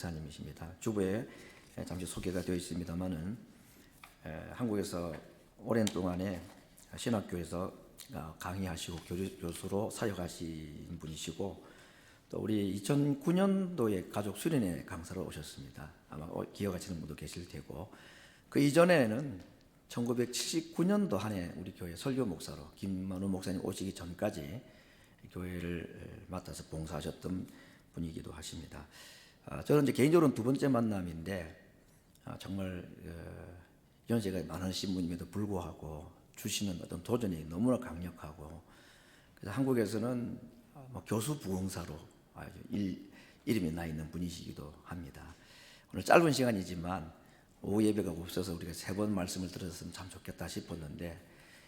목사님이십니다. 주부에 잠시 소개가 되어 있습니다만은 한국에서 오랜 동안에 신학교에서 강의하시고 교수로 사역하신 분이시고 또 우리 2009년도에 가족 수련회 강사로 오셨습니다. 아마 기억하시는 분도 계실 테고 그 이전에는 1979년도 한 해 우리 교회 설교 목사로 김만우 목사님 오시기 전까지 교회를 맡아서 봉사하셨던 분이기도 하십니다. 저는 이제 개인적으로는 두 번째 만남인데 정말 연세가 많으신 분임에도 불구하고 주시는 어떤 도전이 너무나 강력하고 그래서 한국에서는 교수 부흥사로 아주 이름이 나 있는 분이시기도 합니다. 오늘 짧은 시간이지만 오후 예배가 없어서 우리가 3번 말씀을 들었으면 참 좋겠다 싶었는데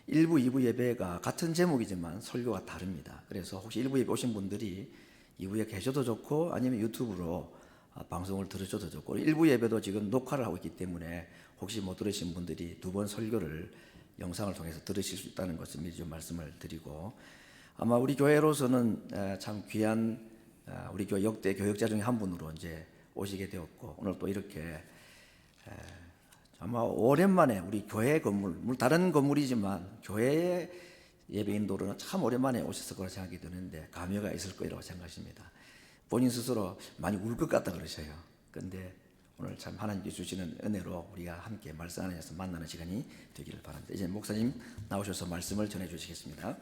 1부, 2부 예배가 같은 제목이지만 설교가 다릅니다. 그래서 혹시 1부 예배 오신 분들이 2부에 계셔도 좋고 아니면 유튜브로 방송을 들으셔도 좋고 1부 예배도 지금 녹화를 하고 있기 때문에 혹시 못 들으신 분들이 2번 설교를 영상을 통해서 들으실 수 있다는 것을 미리 좀 말씀을 드리고 아마 우리 교회로서는 참 귀한 우리 교회 역대 교역자 중에 한 분으로 이제 오시게 되었고 오늘 또 이렇게 아마 오랜만에 우리 교회 건물 다른 건물이지만 교회의 예배 인도로는 참 오랜만에 오셨을 거라 생각이 드는데 감회가 있을 거라고 생각하십니다. 본인 스스로 많이 울 것 같다 그러셔요. 그런데 오늘 참 하나님께 주시는 은혜로 우리가 함께 말씀 안에서 만나는 시간이 되기를 바랍니다. 이제 목사님 나오셔서 말씀을 전해 주시겠습니다.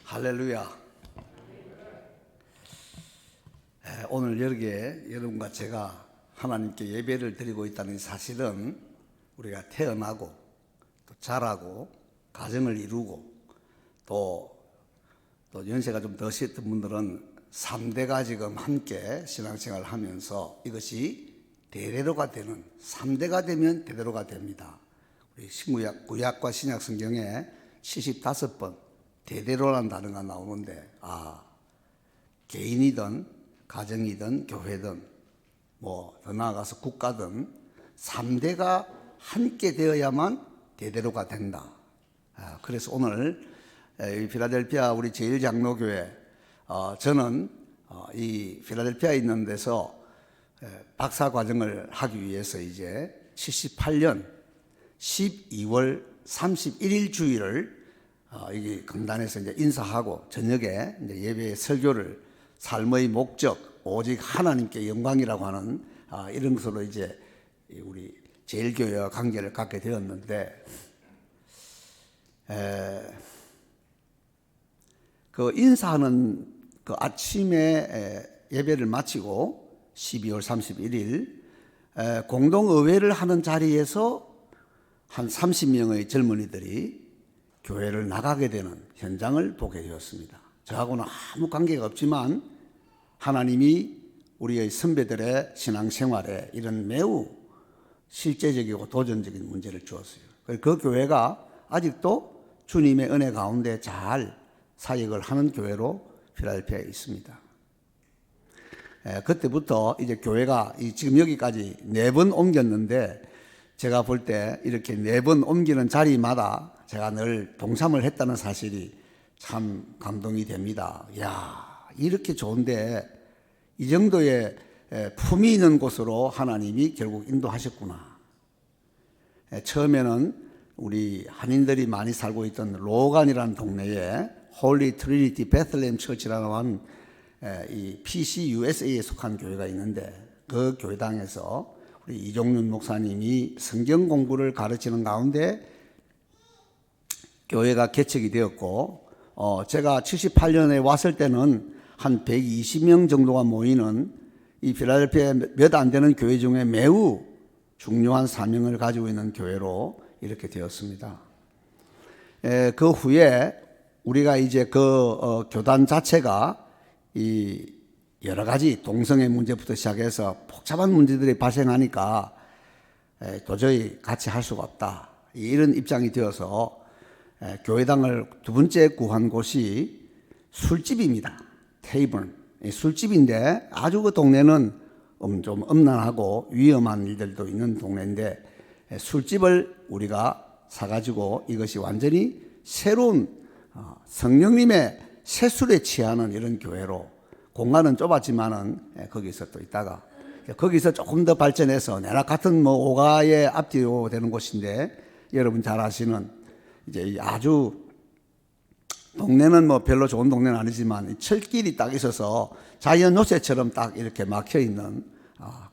할렐루야. 오늘 여기에 여러분과 제가 하나님께 예배를 드리고 있다는 사실은 우리가 태어나고 또 자라고 가정을 이루고 또 연세가 좀 더셨던 분들은 3대가 지금 함께 신앙생활을 하면서 이것이 대대로가 되는 3대가 되면 대대로가 됩니다. 우리 신구약, 구약과 신약 성경에 75번 대대로라는 단어가 나오는데 개인이든 가정이든 교회든 뭐 더 나아가서 국가든 3대가 함께 되어야만 대대로가 된다. 그래서 오늘 이 필라델피아 우리 제1장로교회 저는 이 필라델피아에 있는 데서 박사 과정을 하기 위해서 이제 78년 12월 31일 주일을 이게 강단에서 이제 인사하고 저녁에 이제 예배 설교를 삶의 목적 오직 하나님께 영광이라고 하는 이런 것으로 이제 우리 제1교회와 관계를 갖게 되었는데 그 인사하는 그 아침에 예배를 마치고 12월 31일 공동의회를 하는 자리에서 한 30명의 젊은이들이 교회를 나가게 되는 현장을 보게 되었습니다. 저하고는 아무 관계가 없지만 하나님이 우리의 선배들의 신앙생활에 이런 매우 실제적이고 도전적인 문제를 주었어요. 그 교회가 아직도 주님의 은혜 가운데 잘 사역을 하는 교회로 필라델피아에 있습니다. 그때부터 이제 교회가 지금 여기까지 4번 옮겼는데 제가 볼 때 이렇게 4번 옮기는 자리마다 제가 늘 동참을 했다는 사실이 참 감동이 됩니다. 야, 이렇게 좋은데 이 정도의 품이 있는 곳으로 하나님이 결국 인도하셨구나. 처음에는 우리 한인들이 많이 살고 있던 로간이라는 동네에 홀리 트리니티 베틀레헴 처치라는 이 PCUSA에 속한 교회가 있는데 그 교회당에서 우리 이종윤 목사님이 성경 공부를 가르치는 가운데 교회가 개척이 되었고 제가 78년에 왔을 때는 한 120명 정도가 모이는 이 필라델피아 몇 안 되는 교회 중에 매우 중요한 사명을 가지고 있는 교회로 이렇게 되었습니다. 그 후에 우리가 이제 그 교단 자체가 이 여러 가지 동성애 문제부터 시작해서 복잡한 문제들이 발생하니까 도저히 같이 할 수가 없다. 이런 입장이 되어서 교회당을 두 번째 구한 곳이 술집입니다. 테이블. 술집인데 아주 그 동네는 좀 음란하고 위험한 일들도 있는 동네인데 술집을 우리가 사가지고 이것이 완전히 새로운 성령님의 세술에 취하는 이런 교회로, 공간은 좁았지만은 거기서 또 있다가 거기서 조금 더 발전해서 내나 같은 뭐 오가의 앞뒤로 되는 곳인데, 여러분 잘 아시는 이제 아주 동네는 뭐 별로 좋은 동네는 아니지만 철길이 딱 있어서 자연 요새처럼 딱 이렇게 막혀 있는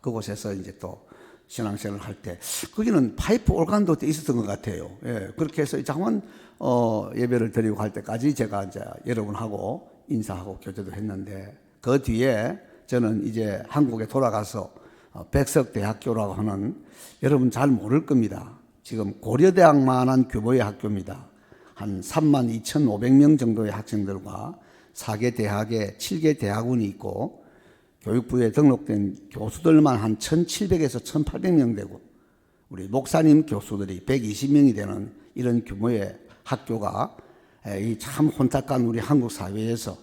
그곳에서 이제 또 신앙생활을 할 때 거기는 파이프 올간도 있었던 것 같아요. 예, 그렇게 해서 잠깐 예배를 드리고 갈 때까지 제가 이제 여러분하고 인사하고 교제도 했는데, 그 뒤에 저는 이제 한국에 돌아가서 백석대학교라고 하는, 여러분 잘 모를 겁니다. 지금 고려대학만한 규모의 학교입니다. 한 32,500명 정도의 학생들과 4개 대학에 7개 대학원이 있고, 교육부에 등록된 교수들만 한 1,700에서 1,800명 되고, 우리 목사님 교수들이 120명이 되는 이런 규모의 학교가 이 참 혼탁한 우리 한국 사회에서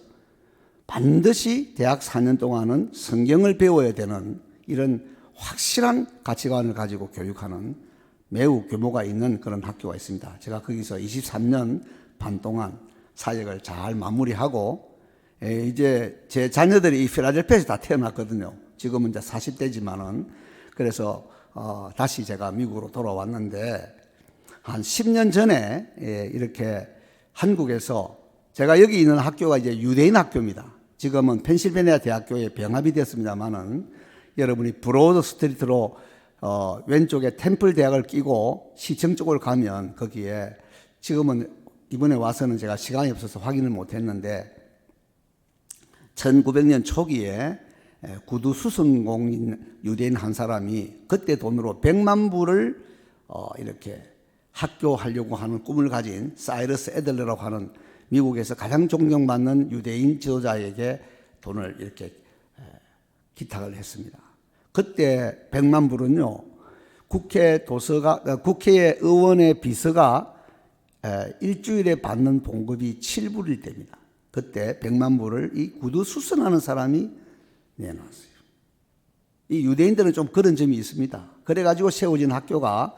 반드시 대학 4년 동안은 성경을 배워야 되는 이런 확실한 가치관을 가지고 교육하는 매우 규모가 있는 그런 학교가 있습니다. 제가 거기서 23년 반 동안 사역을 잘 마무리하고, 이제 제 자녀들이 이 필라델피아에서 다 태어났거든요. 지금은 이제 40대지만은. 그래서 다시 제가 미국으로 돌아왔는데, 한 10년 전에 이렇게 한국에서, 제가 여기 있는 학교가 이제 유대인 학교입니다. 지금은 펜실베니아 대학교에 병합이 됐습니다만은, 여러분이 브로드 스트리트로 왼쪽에 템플 대학을 끼고 시청 쪽을 가면 거기에, 지금은 이번에 와서는 제가 시간이 없어서 확인을 못했는데 1900년 초기에 구두 수선공인 유대인 한 사람이 그때 돈으로 100만 불을 이렇게 학교 하려고 하는 꿈을 가진 사이러스 애들러라고 하는 미국에서 가장 존경받는 유대인 지도자에게 돈을 이렇게 기탁을 했습니다. 그때 100만 불은요, 국회 의원의 비서가 일주일에 받는 봉급이 7불일 때입니다. 그때 100만 불을 이 구두 수선하는 사람이 내놨어요. 이 유대인들은 좀 그런 점이 있습니다. 그래가지고 세워진 학교가,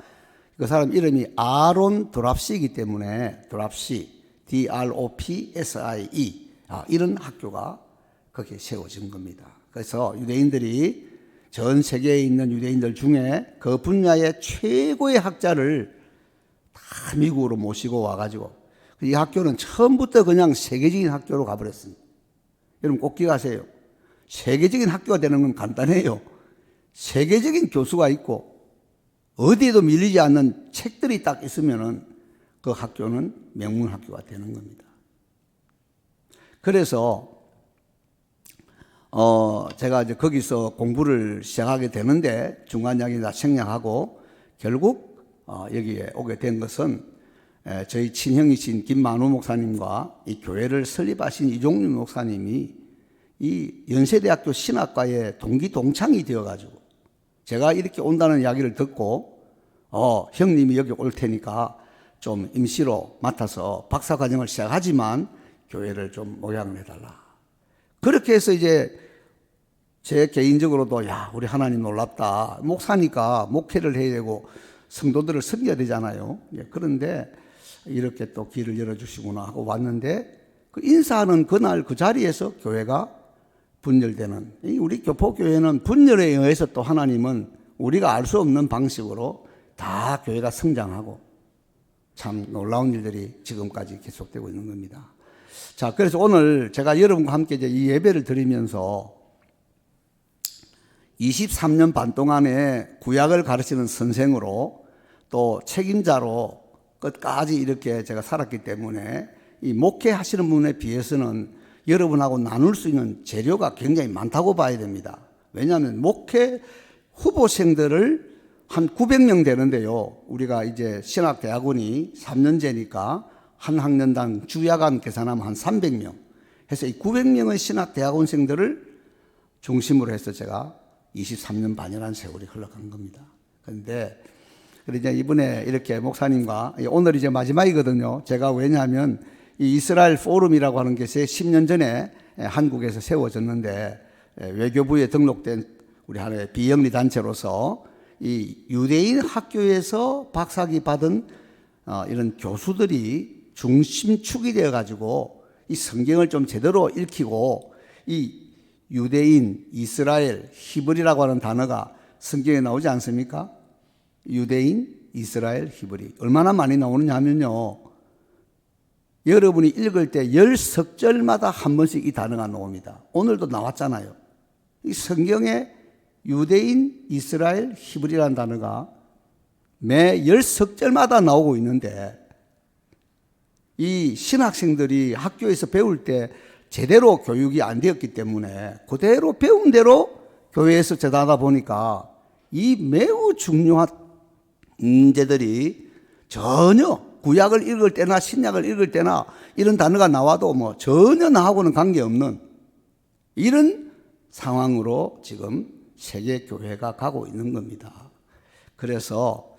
그 사람 이름이 아론 드랍시이기 때문에 드랍시, DROPSIE, 이런 학교가 거기에 세워진 겁니다. 그래서 유대인들이, 전 세계에 있는 유대인들 중에 그 분야의 최고의 학자를 다 미국으로 모시고 와가지고, 이 학교는 처음부터 그냥 세계적인 학교로 가버렸습니다. 여러분 꼭 기억하세요. 세계적인 학교가 되는 건 간단해요. 세계적인 교수가 있고 어디에도 밀리지 않는 책들이 딱 있으면은 그 학교는 명문 학교가 되는 겁니다. 그래서 제가 이제 거기서 공부를 시작하게 되는데, 중간 약이 다 생략하고 결국 여기에 오게 된 것은 저희 친형이신 김만우 목사님과 이 교회를 설립하신 이종윤 목사님이 이 연세대학교 신학과의 동기 동창이 되어가지고, 제가 이렇게 온다는 이야기를 듣고 형님이 여기 올 테니까 좀 임시로 맡아서 박사과정을 시작하지만 교회를 좀 모양을 해달라. 그렇게 해서 이제 제 개인적으로도, 야, 우리 하나님 놀랍다. 목사니까 목회를 해야 되고 성도들을 섬겨야 되잖아요. 그런데 이렇게 또 길을 열어주시구나 하고 왔는데, 그 인사하는 그날 그 자리에서 교회가 분열되는, 우리 교포교회는 분열에 의해서 또 하나님은 우리가 알 수 없는 방식으로 다 교회가 성장하고 참 놀라운 일들이 지금까지 계속되고 있는 겁니다. 자, 그래서 오늘 제가 여러분과 함께 이제 이 예배를 드리면서 23년 반 동안에 구약을 가르치는 선생으로 또 책임자로 끝까지 이렇게 제가 살았기 때문에 이 목회하시는 분에 비해서는 여러분하고 나눌 수 있는 재료가 굉장히 많다고 봐야 됩니다. 왜냐하면 목회 후보생들을 한 900명 되는데요. 우리가 이제 신학대학원이 3년제니까 한 학년당 주야간 계산하면 한 300명 해서 이 900명의 신학대학원생들을 중심으로 해서 제가 23년 반이라는 세월이 흘러간 겁니다. 그런데 이제 이번에 이렇게 목사님과, 오늘 이제 마지막이거든요. 제가 왜냐하면 이 이스라엘 포럼이라고 하는 것이 10년 전에 한국에서 세워졌는데, 외교부에 등록된 우리 하나의 비영리 단체로서 이 유대인 학교에서 박사학위 받은 이런 교수들이 중심축이 되어 가지고 이 성경을 좀 제대로 읽히고 이 유대인, 이스라엘, 히브리라고 하는 단어가 성경에 나오지 않습니까? 유대인, 이스라엘, 히브리. 얼마나 많이 나오느냐 하면요. 여러분이 읽을 때 10석절마다 한 번씩 이 단어가 나옵니다. 오늘도 나왔잖아요. 이 성경에 유대인, 이스라엘, 히브리라는 단어가 매 10석절마다 나오고 있는데 이 신학생들이 학교에서 배울 때 제대로 교육이 안 되었기 때문에 그대로 배운 대로 교회에서 전하다 보니까 이 매우 중요한 문제들이 전혀 구약을 읽을 때나 신약을 읽을 때나 이런 단어가 나와도 뭐 전혀 나하고는 관계없는 이런 상황으로 지금 세계 교회가 가고 있는 겁니다. 그래서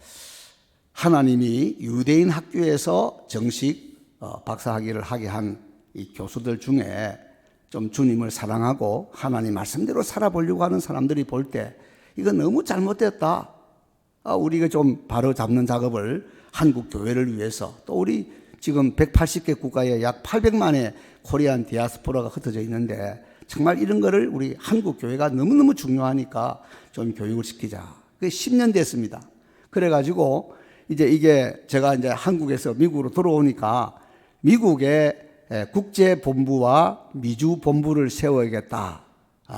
하나님이 유대인 학교에서 정식 박사학위를 하게 한 이 교수들 중에 좀 주님을 사랑하고 하나님 말씀대로 살아보려고 하는 사람들이 볼 때 이거 너무 잘못됐다. 우리가 좀 바로 잡는 작업을 한국 교회를 위해서 또 우리 지금 180개 국가에 약 800만의 코리안 디아스포라가 흩어져 있는데 정말 이런 거를 우리 한국 교회가 너무너무 중요하니까 좀 교육을 시키자. 그게 10년 됐습니다. 그래가지고 이제 이게 제가 이제 한국에서 미국으로 들어오니까 미국의 국제본부와 미주본부를 세워야겠다.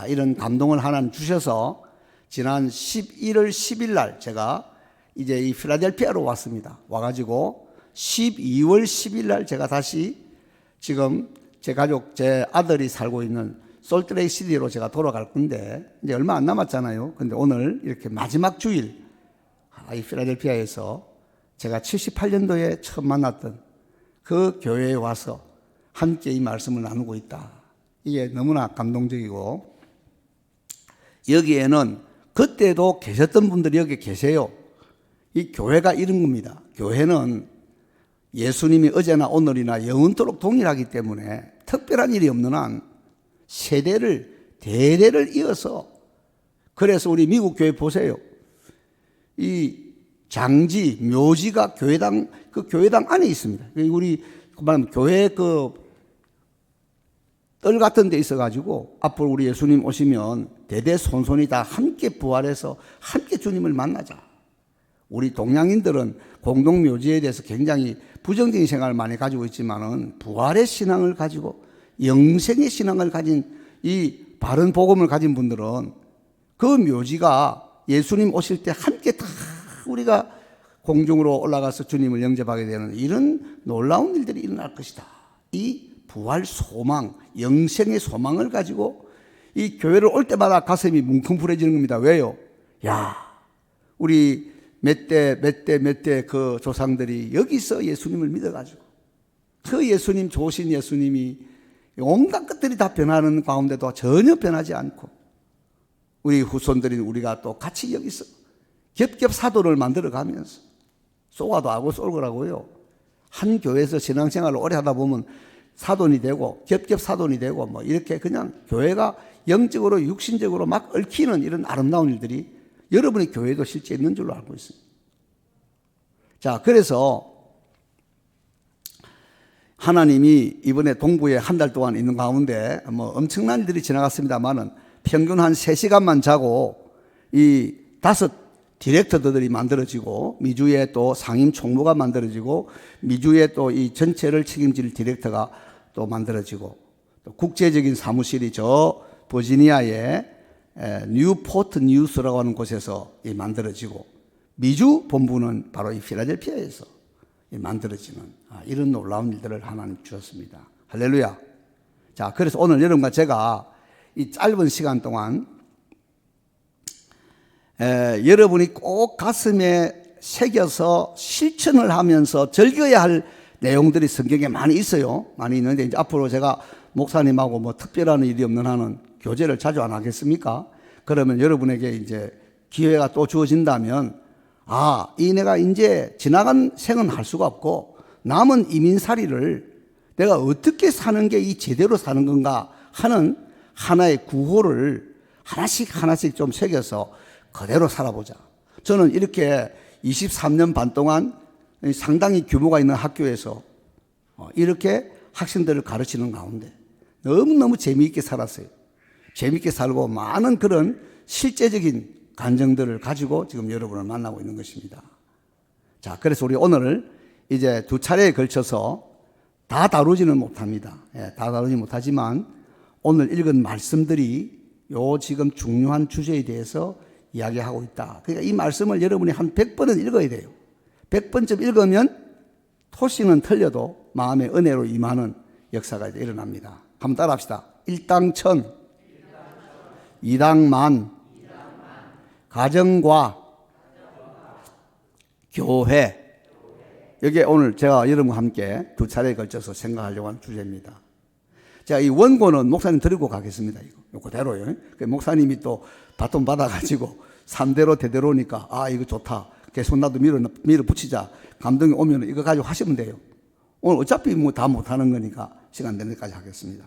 이런 감동을 하나님 주셔서 지난 11월 10일 날 제가 이제 이 필라델피아로 왔습니다. 와가지고 12월 10일 날 제가 다시 지금 제 가족, 제 아들이 살고 있는 솔트레이크 시티로 제가 돌아갈 건데 이제 얼마 안 남았잖아요. 근데 오늘 이렇게 마지막 주일 이 필라델피아에서 제가 78년도에 처음 만났던 그 교회에 와서 함께 이 말씀을 나누고 있다. 이게 너무나 감동적이고 여기에는 그때도 계셨던 분들이 여기 계세요. 이 교회가 이런 겁니다. 교회는 예수님이 어제나 오늘이나 영원토록 동일하기 때문에 특별한 일이 없는 한 세대를 대대를 이어서 그래서 우리 미국 교회 보세요. 이 장지, 묘지가 교회당 그 교회당 안에 있습니다. 우리 말하면 교회 그 뜰 같은 데 있어가지고 앞으로 우리 예수님 오시면 대대손손이 다 함께 부활해서 함께 주님을 만나자. 우리 동양인들은 공동묘지에 대해서 굉장히 부정적인 생각을 많이 가지고 있지만은 부활의 신앙을 가지고 영생의 신앙을 가진 이 바른 복음을 가진 분들은 그 묘지가 예수님 오실 때 함께 다 우리가 공중으로 올라가서 주님을 영접하게 되는 이런 놀라운 일들이 일어날 것이다. 이 부활 소망, 영생의 소망을 가지고 이 교회를 올 때마다 가슴이 뭉클해지는 겁니다. 왜요? 야, 우리 몇 대 그 조상들이 여기서 예수님을 믿어가지고 그 예수님 좋으신 예수님이 온갖 것들이 다 변하는 가운데도 전혀 변하지 않고 우리 후손들인 우리가 또 같이 여기서 겹겹 사도를 만들어가면서 쏘가도 하고 쏠거라고요. 한 교회에서 신앙생활을 오래 하다 보면 사돈이 되고 겹겹 사돈이 되고 뭐 이렇게 그냥 교회가 영적으로 육신적으로 막 얽히는 이런 아름다운 일들이 여러분의 교회도 실제 있는 줄로 알고 있습니다. 자, 그래서 하나님이 이번에 동부에 한 달 동안 있는 가운데 뭐 엄청난 일들이 지나갔습니다만은 평균 한 3시간만 자고 이 5 디렉터들이 만들어지고 미주에 또 상임 총무가 만들어지고 미주에 또 이 전체를 책임질 디렉터가 또 만들어지고 또 국제적인 사무실이 저 버지니아의 뉴포트 뉴스라고 하는 곳에서 만들어지고 미주 본부는 바로 이 필라델피아에서 만들어지는 이런 놀라운 일들을 하나님 주셨습니다. 할렐루야. 자, 그래서 오늘 여러분과 제가 이 짧은 시간 동안 여러분이 꼭 가슴에 새겨서 실천을 하면서 즐겨야 할 내용들이 성경에 많이 있어요. 많이 있는데 이제 앞으로 제가 목사님하고 뭐 특별한 일이 없는 한은 교제를 자주 안 하겠습니까? 그러면 여러분에게 이제 기회가 또 주어진다면 이 내가 이제 지나간 생은 할 수가 없고 남은 이민살이를 내가 어떻게 사는 게 이 제대로 사는 건가 하는 하나의 구호를 하나씩 좀 새겨서 그대로 살아보자. 저는 이렇게 23년 반 동안 상당히 규모가 있는 학교에서 이렇게 학생들을 가르치는 가운데 너무너무 재미있게 살았어요. 재미있게 살고 많은 그런 실제적인 감정들을 가지고 지금 여러분을 만나고 있는 것입니다. 자, 그래서 우리 오늘 이제 두 차례에 걸쳐서 다 다루지는 못합니다. 다 다루지 못하지만 오늘 읽은 말씀들이 요 지금 중요한 주제에 대해서 이야기하고 있다. 그러니까 이 말씀을 여러분이 한 100번은 읽어야 돼요. 100번쯤 읽으면 토시는 틀려도 마음의 은혜로 임하는 역사가 일어납니다. 한번 따라 합시다. 일당천, 이당만, 가정과 교회. 여기에 오늘 제가 여러분과 함께 두 차례에 걸쳐서 생각하려고 하는 주제입니다. 자, 이 원고는 목사님 드리고 가겠습니다. 이거 그대로요. 목사님이 또 바톤 받아가지고 3대로 대대로니까 이거 좋다. 계속 나도 밀어붙이자. 감동이 오면 이거 가지고 하시면 돼요. 오늘 어차피 뭐 다 못하는 거니까 시간 되는 데까지 하겠습니다.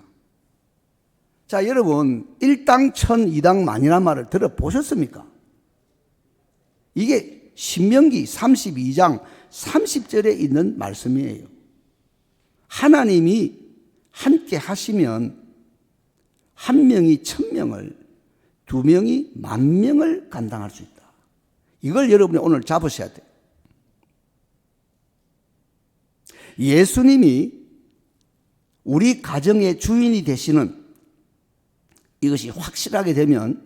자, 여러분, 일당천, 이당만이라는 말을 들어보셨습니까? 이게 신명기 32장 30절에 있는 말씀이에요. 하나님이 함께 하시면 한 명이 1000명을, 2명이 10,000명을 감당할 수 있다. 이걸 여러분이 오늘 잡으셔야 돼요. 예수님이 우리 가정의 주인이 되시는 이것이 확실하게 되면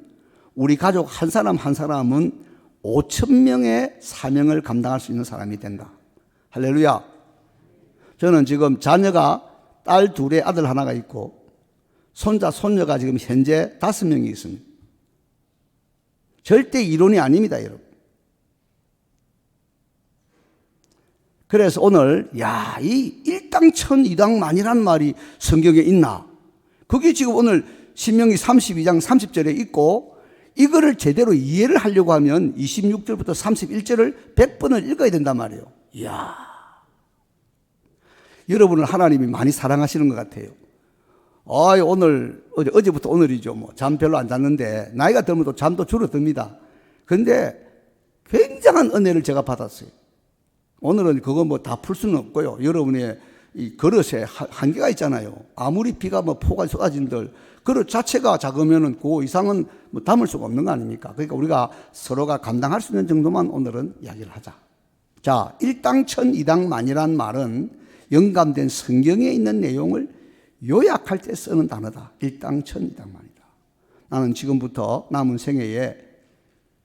우리 가족 한 사람 한 사람은 5,000명의 사명을 감당할 수 있는 사람이 된다. 할렐루야. 저는 지금 자녀가 딸 2에 아들 하나가 있고 손자, 손녀가 지금 현재 5명이 있습니다. 절대 이론이 아닙니다, 여러분. 그래서 오늘 이 일당천, 이당만이라는 말이 성경에 있나? 그게 지금 오늘 신명기 32장 30절에 있고 이거를 제대로 이해를 하려고 하면 26절부터 31절을 100번을 읽어야 된단 말이에요. 이야. 여러분을 하나님이 많이 사랑하시는 것 같아요. 오늘, 어제부터 오늘이죠. 뭐, 잠 별로 안 잤는데, 나이가 들면 또 잠도 줄어듭니다. 근데 굉장한 은혜를 제가 받았어요. 오늘은 그거 뭐 다 풀 수는 없고요. 여러분의 이 그릇에 한계가 있잖아요. 아무리 비가 뭐 폭우가 쏟아진들, 그릇 자체가 작으면은 그 이상은 뭐 담을 수가 없는 거 아닙니까? 그러니까 우리가 서로가 감당할 수 있는 정도만 오늘은 이야기를 하자. 자, 일당천, 이당만이란 말은 영감된 성경에 있는 내용을 요약할 때 쓰는 단어다. 일당천, 이당만이다. 나는 지금부터 남은 생애에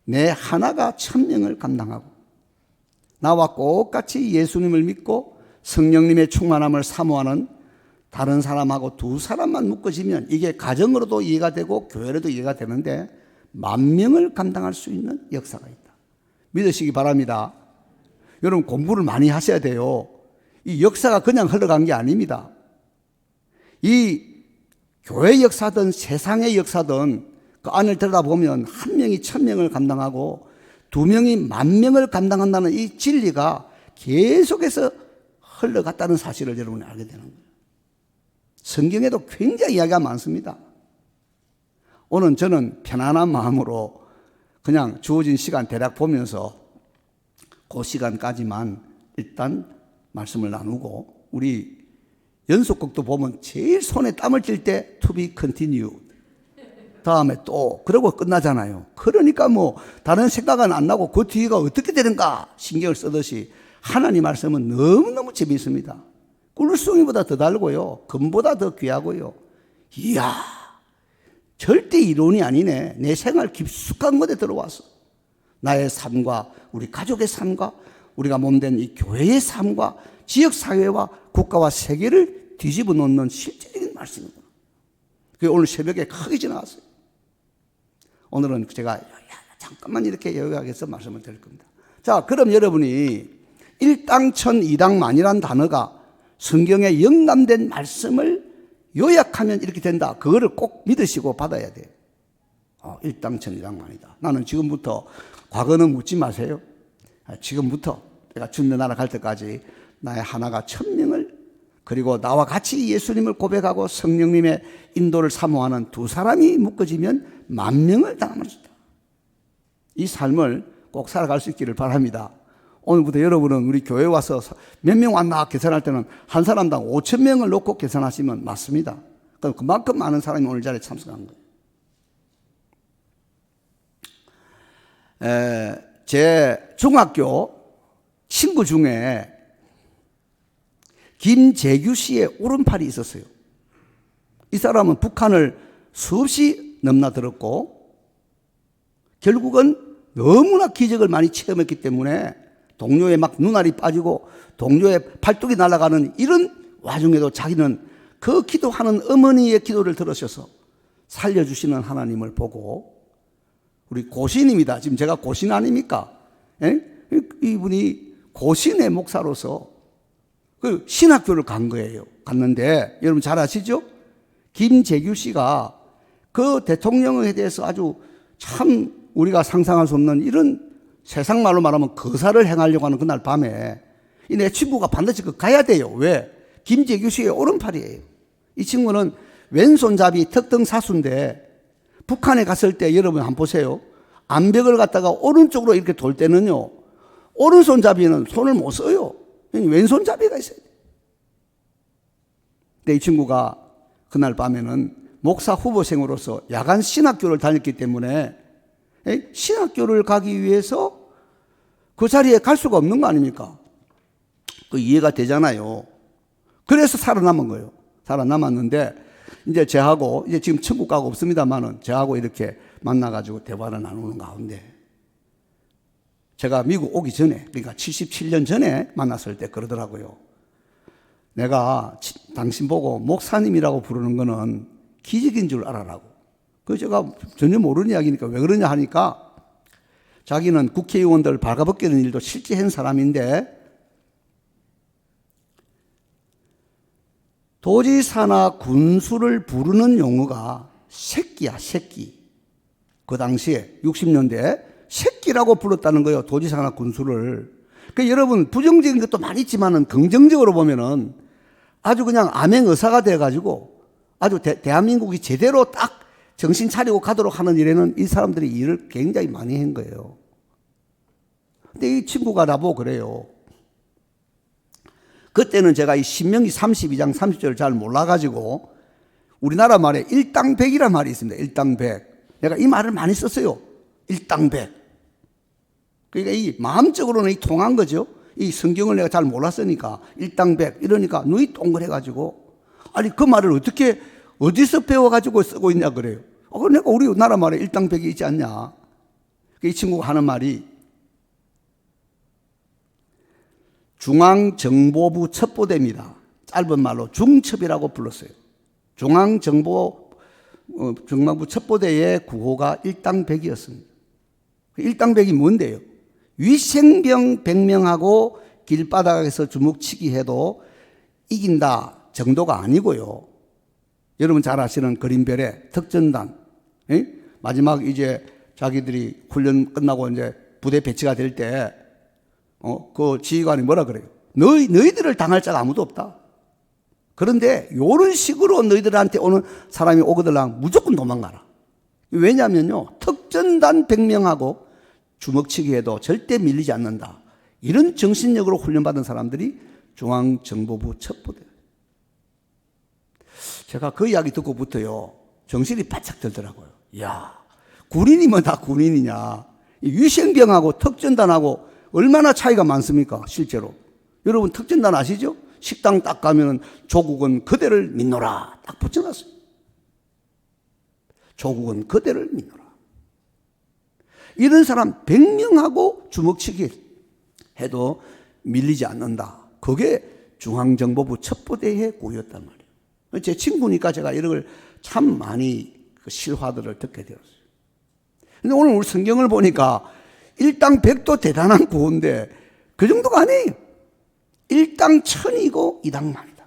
내 하나가 1000명을 감당하고 나와 똑같이 예수님을 믿고 성령님의 충만함을 사모하는 다른 사람하고 2사람만 묶어지면 이게 가정으로도 이해가 되고 교회로도 이해가 되는데 10,000명을 감당할 수 있는 역사가 있다. 믿으시기 바랍니다. 여러분 공부를 많이 하셔야 돼요. 이 역사가 그냥 흘러간 게 아닙니다. 이 교회 역사든 세상의 역사든 그 안을 들여다보면 한 명이 1000명을 감당하고 2명이 10,000명을 감당한다는 이 진리가 계속해서 흘러갔다는 사실을 여러분이 알게 되는 거예요. 성경에도 굉장히 이야기가 많습니다. 오늘 저는 편안한 마음으로 그냥 주어진 시간 대략 보면서 그 시간까지만 일단 말씀을 나누고 우리 연속극도 보면 제일 손에 땀을 쥘 때 to be continued 다음에 또 그러고 끝나잖아요. 그러니까 뭐 다른 생각은 안 나고 그 뒤가 어떻게 되는가 신경을 쓰듯이 하나님 말씀은 너무너무 재미있습니다. 꿀송이보다 더 달고요. 금보다 더 귀하고요. 이야, 절대 이론이 아니네. 내 생활 깊숙한 곳에 들어와서 나의 삶과 우리 가족의 삶과 우리가 몸된 이 교회의 삶과 지역사회와 국가와 세계를 뒤집어 놓는 실제적인 말씀이구나. 그게 오늘 새벽에 크게 지나갔어요. 오늘은 제가 잠깐만 이렇게 요약해서 말씀을 드릴 겁니다. 자, 그럼 여러분이 일당천, 이당만이라는 단어가 성경에 영감된 말씀을 요약하면 이렇게 된다. 그거를 꼭 믿으시고 받아야 돼요. 일당천, 이당만이다. 나는 지금부터 과거는 묻지 마세요. 지금부터 내가 주님의 나라 갈 때까지 나의 하나가 1000명을 그리고 나와 같이 예수님을 고백하고 성령님의 인도를 사모하는 2사람이 묶어지면 10,000명을 당할 수 있다. 이 삶을 꼭 살아갈 수 있기를 바랍니다. 오늘부터 여러분은 우리 교회 와서 몇 명 왔나 계산할 때는 한 사람당 5,000명을 놓고 계산하시면 맞습니다. 그럼 그만큼 많은 사람이 오늘 자리에 참석한 거예요. 제 중학교 친구 중에 김재규 씨의 오른팔이 있었어요. 이 사람은 북한을 수없이 넘나들었고 결국은 너무나 기적을 많이 체험했기 때문에 동료의 막 눈알이 빠지고 동료의 팔뚝이 날아가는 이런 와중에도 자기는 그 기도하는 어머니의 기도를 들으셔서 살려주시는 하나님을 보고 우리 고신입니다. 지금 제가 고신 아닙니까? 이분이 고신의 목사로서 그 신학교를 간 거예요. 갔는데 여러분 잘 아시죠? 김재규 씨가 그 대통령에 대해서 아주 참 우리가 상상할 수 없는 이런 세상 말로 말하면 거사를 행하려고 하는 그날 밤에 이 내 친구가 반드시 그 가야 돼요. 왜? 김재규 씨의 오른팔이에요. 이 친구는 왼손잡이 특등 사수인데 북한에 갔을 때 여러분 한번 보세요. 암벽을 갖다가 오른쪽으로 이렇게 돌 때는요. 오른손잡이는 손을 못 써요. 왼손잡이가 있어요. 근데 이 친구가 그날 밤에는 목사 후보생으로서 야간 신학교를 다녔기 때문에 신학교를 가기 위해서 그 자리에 갈 수가 없는 거 아닙니까? 그 이해가 되잖아요. 그래서 살아남은 거예요. 살아남았는데 이제 저하고 이제 지금 천국가가 없습니다만은 저하고 이렇게 만나가지고 대화를 나누는 가운데 제가 미국 오기 전에 그러니까 77년 전에 만났을 때 그러더라고요. 내가 당신 보고 목사님이라고 부르는 거는 기적인 줄 알아라고. 그 제가 전혀 모르는 이야기니까 왜 그러냐 하니까 자기는 국회의원들 발가벗기는 일도 실제 한 사람인데 도지사나 군수를 부르는 용어가 새끼야, 새끼. 그 당시에 60년대에 새끼라고 불렀다는 거예요. 도지사나 군수를. 그 여러분 부정적인 것도 많이 있지만은 긍정적으로 보면은 아주 그냥 암행의사가 돼가지고 아주 대한민국이 제대로 딱 정신 차리고 가도록 하는 일에는 이 사람들이 일을 굉장히 많이 한 거예요. 근데 이 친구가 나보고 그래요. 그때는 제가 이 신명기 32장 30절을 잘 몰라가지고 우리나라 말에 일당백이란 말이 있습니다. 일당백. 내가 이 말을 많이 썼어요. 일당백. 그러니까 이 마음적으로는 이 통한 거죠. 이 성경을 내가 잘 몰랐으니까 일당백 이러니까 눈이 동그래가지고 아니 그 말을 어떻게 어디서 배워가지고 쓰고 있냐 그래요. 내가 우리나라 말에 일당백이 있지 않냐. 이 친구가 하는 말이 중앙정보부 첩보대입니다. 짧은 말로 중첩이라고 불렀어요. 중앙정보부 첩보대의 구호가 일당백이었습니다. 일당백이 뭔데요? 위생병 100명하고 길바닥에서 주먹치기 해도 이긴다 정도가 아니고요. 여러분 잘 아시는 그린벨의 특전단. 마지막 이제 자기들이 훈련 끝나고 이제 부대 배치가 될 때, 그 지휘관이 뭐라 그래요? 너희들을 당할 자가 아무도 없다. 그런데 이런 식으로 너희들한테 오는 사람이 오거들랑 무조건 도망가라. 왜냐면요, 특전단 100명하고 주먹치기 해도 절대 밀리지 않는다. 이런 정신력으로 훈련받은 사람들이 중앙정보부 첩보대. 제가 그 이야기 듣고부터요, 정신이 바짝 들더라고요. 이야, 군인이면 다 군인이냐. 위생병하고 특전단하고 얼마나 차이가 많습니까, 실제로. 여러분, 특전단 아시죠? 식당 딱 가면은 조국은 그대를 믿노라. 딱 붙여놨어요. 조국은 그대를 믿노라. 이런 사람 100명하고 주먹치기 해도 밀리지 않는다. 그게 중앙정보부 첩보대의 구호였단 말이에요. 제 친구니까 제가 이런 걸 참 많이 그 실화들을 듣게 되었어요. 근데 오늘 우리 성경을 보니까 일당 백도 대단한 구호인데 그 정도가 아니에요. 일당 천이고 이당만이다.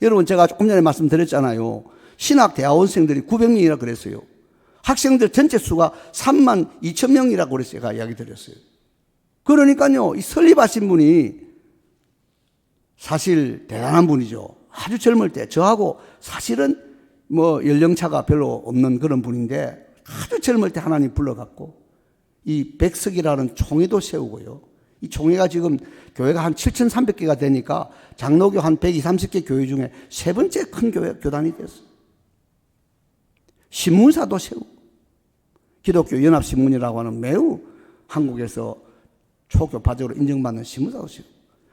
여러분 제가 조금 전에 말씀드렸잖아요. 신학 대학원생들이 900명이라 그랬어요. 학생들 전체 수가 3만 2천 명이라고 그랬어요. 제가 이야기 드렸어요. 그러니까요, 이 설립하신 분이 사실 대단한 분이죠. 아주 젊을 때 저하고 사실은 뭐 연령차가 별로 없는 그런 분인데 아주 젊을 때 하나님 불러갖고 이 백석이라는 총회도 세우고요. 이 총회가 지금 교회가 한 7,300개가 되니까 장로교 한 120, 30개 교회 중에 세 번째 큰 교단이 됐어요. 신문사도 세우고, 기독교 연합신문이라고 하는 매우 한국에서 초교파적으로 인정받는 신문사도 세우고,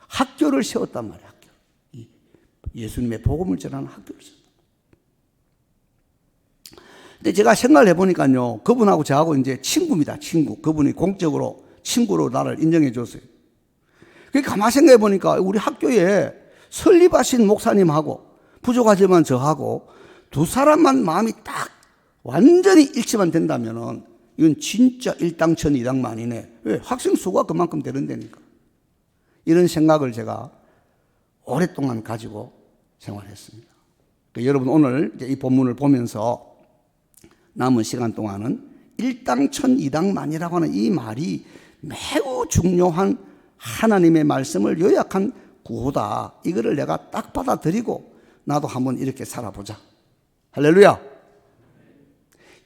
학교를 세웠단 말이에요. 학교. 예수님의 복음을 전하는 학교를 세웠다. 근데 제가 생각을 해보니까요, 그분하고 저하고 이제 친구입니다. 친구. 그분이 공적으로 친구로 나를 인정해 줬어요. 가만히 생각해 보니까 우리 학교에 설립하신 목사님하고 부족하지만 저하고 두 사람만 마음이 딱 완전히 일치만 된다면은 이건 진짜 일당천 이당만이네. 왜? 학생 수가 그만큼 되는다니까. 이런 생각을 제가 오랫동안 가지고 생활했습니다. 여러분 오늘 이 본문을 보면서 남은 시간 동안은 일당천 이당만이라고 하는 이 말이 매우 중요한 하나님의 말씀을 요약한 구호다. 이거를 내가 딱 받아들이고 나도 한번 이렇게 살아보자. 할렐루야.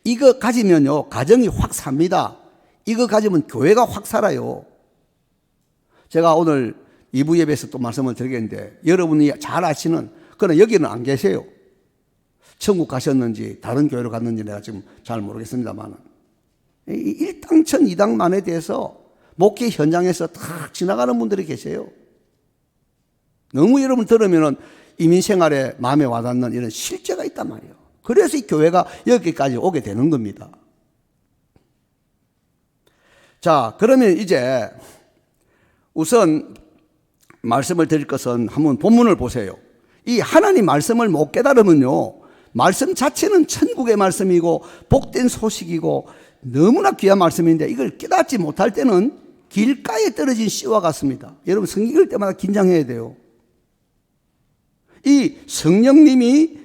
이거 가지면요 가정이 확 삽니다. 이거 가지면 교회가 확 살아요. 제가 오늘 2부 예배에서 또 말씀을 드리겠는데 여러분이 잘 아시는, 그러나 여기는 안 계세요. 천국 가셨는지 다른 교회로 갔는지 내가 지금 잘 모르겠습니다만, 일당천 이당만에 대해서 목회 현장에서 탁 지나가는 분들이 계세요. 너무 여러분 들으면은 이민 생활에 마음에 와닿는 이런 실제가 있단 말이에요. 그래서 이 교회가 여기까지 오게 되는 겁니다. 자, 그러면 이제 우선 말씀을 드릴 것은 한번 본문을 보세요. 이 하나님 말씀을 못 깨달으면요, 말씀 자체는 천국의 말씀이고 복된 소식이고 너무나 귀한 말씀인데 이걸 깨닫지 못할 때는 길가에 떨어진 씨와 같습니다. 여러분 성경 읽을 때마다 긴장해야 돼요. 이 성령님이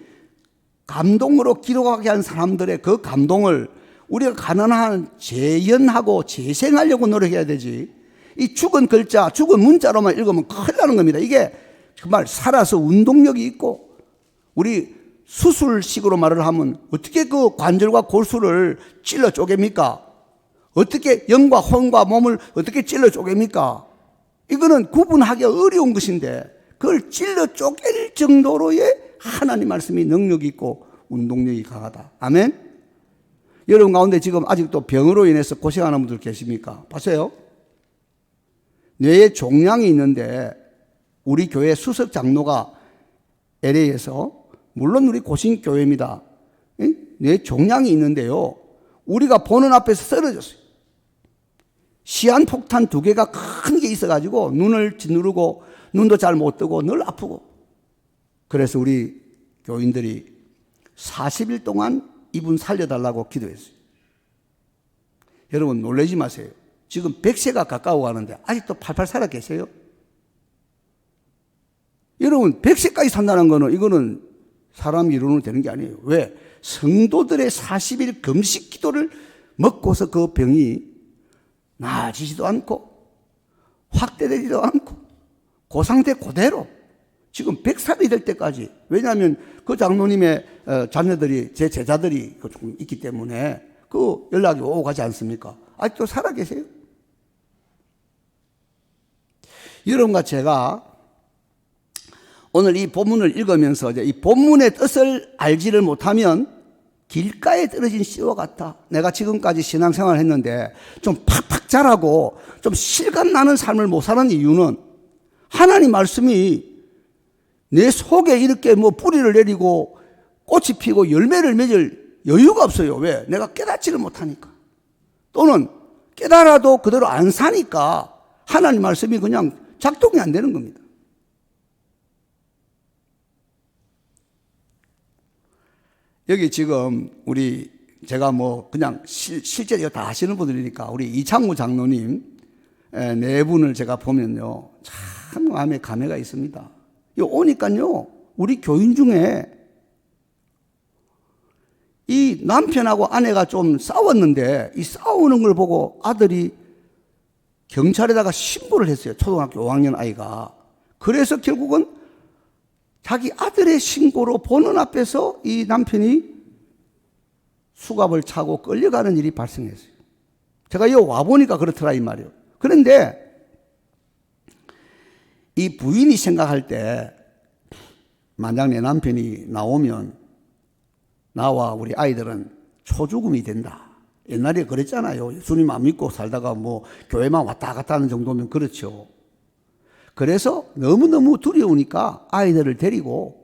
감동으로 기록하게 한 사람들의 그 감동을 우리가 가난한 재현하고 재생하려고 노력해야 되지, 이 죽은 글자, 죽은 문자로만 읽으면 큰일 나는 겁니다. 이게 정말 살아서 운동력이 있고, 우리 수술식으로 말을 하면 어떻게 그 관절과 골수를 찔러 쪼갭니까? 어떻게 영과 혼과 몸을 어떻게 찔러 쪼갭니까? 이거는 구분하기 어려운 것인데 그걸 찔러 쪼갤 정도로의 하나님 말씀이 능력이 있고 운동력이 강하다. 아멘? 여러분 가운데 지금 아직도 병으로 인해서 고생하는 분들 계십니까? 보세요. 뇌에 종양이 있는데 우리 교회 수석 장로가 LA에서, 물론 우리 고신교회입니다, 뇌 종양이 있는데요, 우리가 보는 앞에서 쓰러졌어요. 시한폭탄 2개가 큰 게 있어가지고 눈을 짓누르고 눈도 잘 못 뜨고 늘 아프고, 그래서 우리 교인들이 40일 동안 이분 살려달라고 기도했어요. 여러분 놀라지 마세요. 지금 100세가 가까워 가는데 아직도 팔팔 살아 계세요? 여러분 100세까지 산다는 거는 이거는 사람 이론으로 되는 게 아니에요. 왜? 성도들의 40일 금식 기도를 먹고서 그 병이 나아지지도 않고 확대되지도 않고 그 상태 그대로 지금 100살이 될 때까지, 왜냐하면 그 장로님의 자녀들이, 제 제자들이 조금 있기 때문에 그 연락이 오고 가지 않습니까? 아직도 살아 계세요? 여러분과 제가 오늘 이 본문을 읽으면서 이제 이 본문의 뜻을 알지를 못하면 길가에 떨어진 씨와 같다. 내가 지금까지 신앙생활을 했는데 좀 팍팍 자라고 좀 실감나는 삶을 못 사는 이유는 하나님 말씀이 내 속에 이렇게 뭐 뿌리를 내리고 꽃이 피고 열매를 맺을 여유가 없어요. 왜? 내가 깨닫지를 못하니까. 또는 깨달아도 그대로 안 사니까 하나님 말씀이 그냥 작동이 안 되는 겁니다. 여기 지금 제가 뭐 그냥 실제 이거 다 아시는 분들이니까 우리 이창무 장로님 네 분을 제가 보면요, 참 마음에 감회가 있습니다. 오니까요, 우리 교인 중에 이 남편하고 아내가 좀 싸웠는데 이 싸우는 걸 보고 아들이 경찰에다가 신고를 했어요. 초등학교 5학년 아이가. 그래서 결국은 자기 아들의 신고로 보는 앞에서 이 남편이 수갑을 차고 끌려가는 일이 발생했어요. 제가 여기 와보니까 그렇더라 이 말이에요. 그런데 이 부인이 생각할 때 만약 내 남편이 나오면 나와 우리 아이들은 초죽음이 된다. 옛날에 그랬잖아요. 예수님 안 믿고 살다가 뭐 교회만 왔다 갔다 하는 정도면 그렇죠. 그래서 너무너무 두려우니까 아이들을 데리고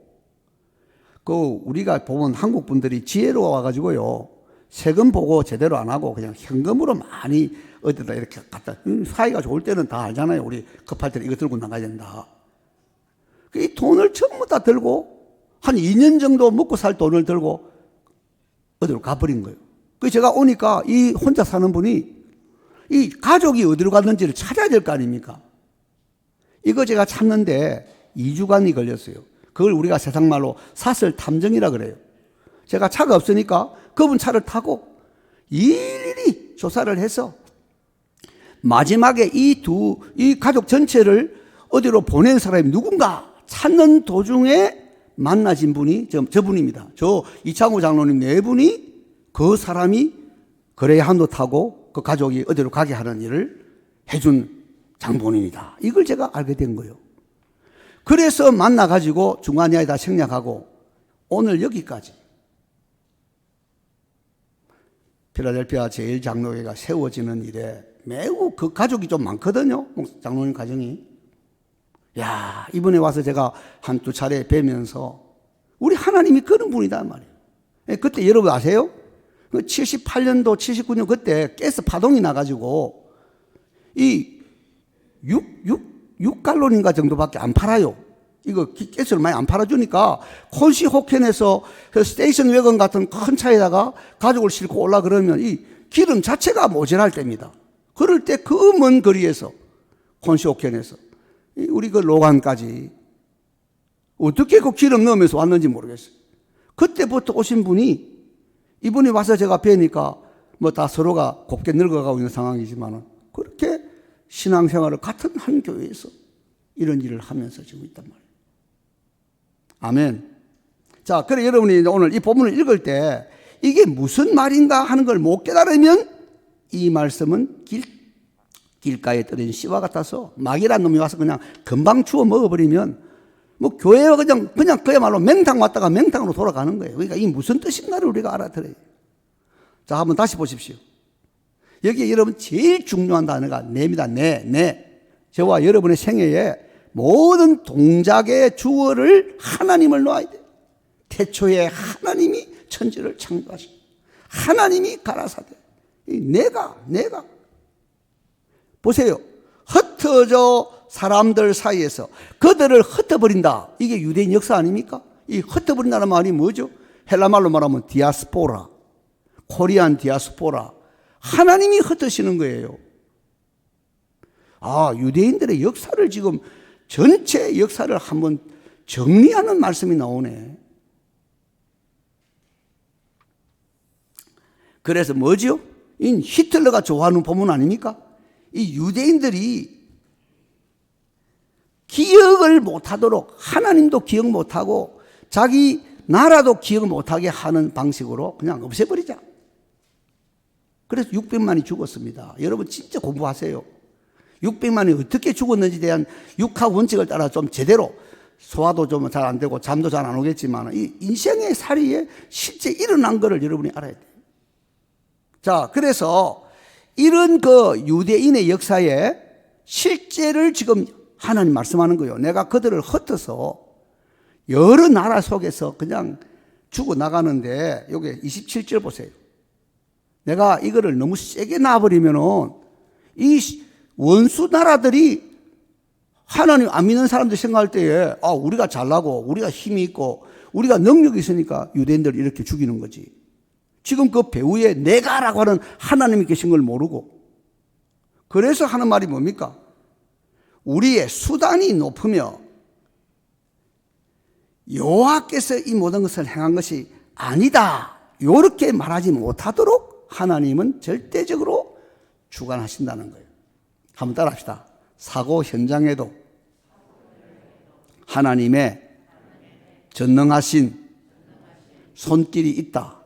우리가 보면 한국 분들이 지혜로워 와가지고요. 세금 보고 제대로 안 하고 그냥 현금으로 많이 어디다 이렇게 갖다, 사이가 좋을 때는 다 알잖아요. 우리 급할 때는 이거 들고 나가야 된다. 이 돈을 전부 다 들고 한 2년 정도 먹고 살 돈을 들고 어디로 가버린 거예요. 그래서 제가 오니까 이 혼자 사는 분이 이 가족이 어디로 갔는지를 찾아야 될 거 아닙니까? 이거 제가 찾는데 2주간이 걸렸어요. 그걸 우리가 세상말로 사슬 탐정이라 그래요. 제가 차가 없으니까 그분 차를 타고 일일이 조사를 해서 마지막에 이 가족 전체를 어디로 보낸 사람이 누군가 찾는 도중에 만나신 분이 저분입니다. 저 이창호 장로님 네 분이 그 사람이 거래의 한도 타고 그 가족이 어디로 가게 하는 일을 해준 장본인이다. 이걸 제가 알게 된 거예요. 그래서 만나가지고 중간에 다 생략하고 오늘 여기까지 필라델피아 제1장로회가 세워지는 일에 매우 그 가족이 좀 많거든요. 장로님 가정이. 야, 이번에 와서 제가 한두 차례 뵈면서 우리 하나님이 그런 분이다 말이에요. 그때 여러분 아세요? 78년도, 79년 그때 가스 파동이 나가지고 이 6갈론인가 정도밖에 안 팔아요. 이거 가스를 많이 안 팔아주니까 콘시 호켄에서 그 스테이션 웨건 같은 큰 차에다가 가족을 싣고 올라 그러면 이 기름 자체가 모자랄 때입니다. 그럴 때 그 먼 거리에서 콘시 호켄에서 우리 그 로간까지 어떻게 그 기름 넣으면서 왔는지 모르겠어요. 그때부터 오신 분이 이분이 와서 제가 뵈니까 뭐 다 서로가 곱게 늙어가고 있는 상황이지만 그렇게 신앙생활을 같은 한 교회에서 이런 일을 하면서 지금 있단 말이에요. 아멘. 자, 그래 여러분이 오늘 이 본문을 읽을 때 이게 무슨 말인가 하는 걸 못 깨달으면 이 말씀은 길가에 떨어진 씨와 같아서 마귀란 놈이 와서 그냥 금방 주워 먹어버리면 뭐 교회가 그냥 그야말로 맹탕 왔다가 맹탕으로 돌아가는 거예요. 그러니까 이 무슨 뜻인가를 우리가 알아들어요. 자, 한번 다시 보십시오. 여기에 여러분 제일 중요한 단어가 내입니다. 내. 저와 여러분의 생애에 모든 동작의 주어를 하나님을 놓아야 돼요. 태초에 하나님이 천지를 창조하시고 하나님이 가라사대. 내가 보세요. 흩어져 사람들 사이에서 그들을 흩어버린다. 이게 유대인 역사 아닙니까? 이 흩어버린다는 말이 뭐죠? 헬라말로 말하면 디아스포라, 코리안 디아스포라. 하나님이 흩으시는 거예요. 아, 유대인들의 역사를 지금 전체 역사를 한번 정리하는 말씀이 나오네. 그래서 뭐죠? 이 히틀러가 좋아하는 본문 아닙니까? 이 유대인들이 기억을 못하도록 하나님도 기억 못하고 자기 나라도 기억 못하게 하는 방식으로 그냥 없애버리자. 그래서 600만이 죽었습니다. 여러분 진짜 공부하세요. 600만이 어떻게 죽었는지에 대한 육학 원칙을 따라 좀 제대로 소화도 좀 잘 안 되고 잠도 잘 안 오겠지만 이 인생의 살이에 실제 일어난 것을 여러분이 알아야 돼요. 자, 그래서 이런 그 유대인의 역사에 실제를 지금 하나님 말씀하는 거예요. 내가 그들을 흩어서 여러 나라 속에서 그냥 죽어나가는데 여기 27절 보세요. 내가 이거를 너무 세게 놔버리면은 이 원수 나라들이 하나님 안 믿는 사람들 생각할 때에 우리가 잘나고 우리가 힘이 있고 우리가 능력이 있으니까 유대인들을 이렇게 죽이는 거지. 지금 그 배후에 내가라고 하는 하나님이 계신 걸 모르고 그래서 하는 말이 뭡니까? 우리의 수단이 높으며 여호와께서 이 모든 것을 행한 것이 아니다. 이렇게 말하지 못하도록 하나님은 절대적으로 주관하신다는 거예요. 한번 따라합시다. 사고 현장에도 하나님의 전능하신 손길이 있다.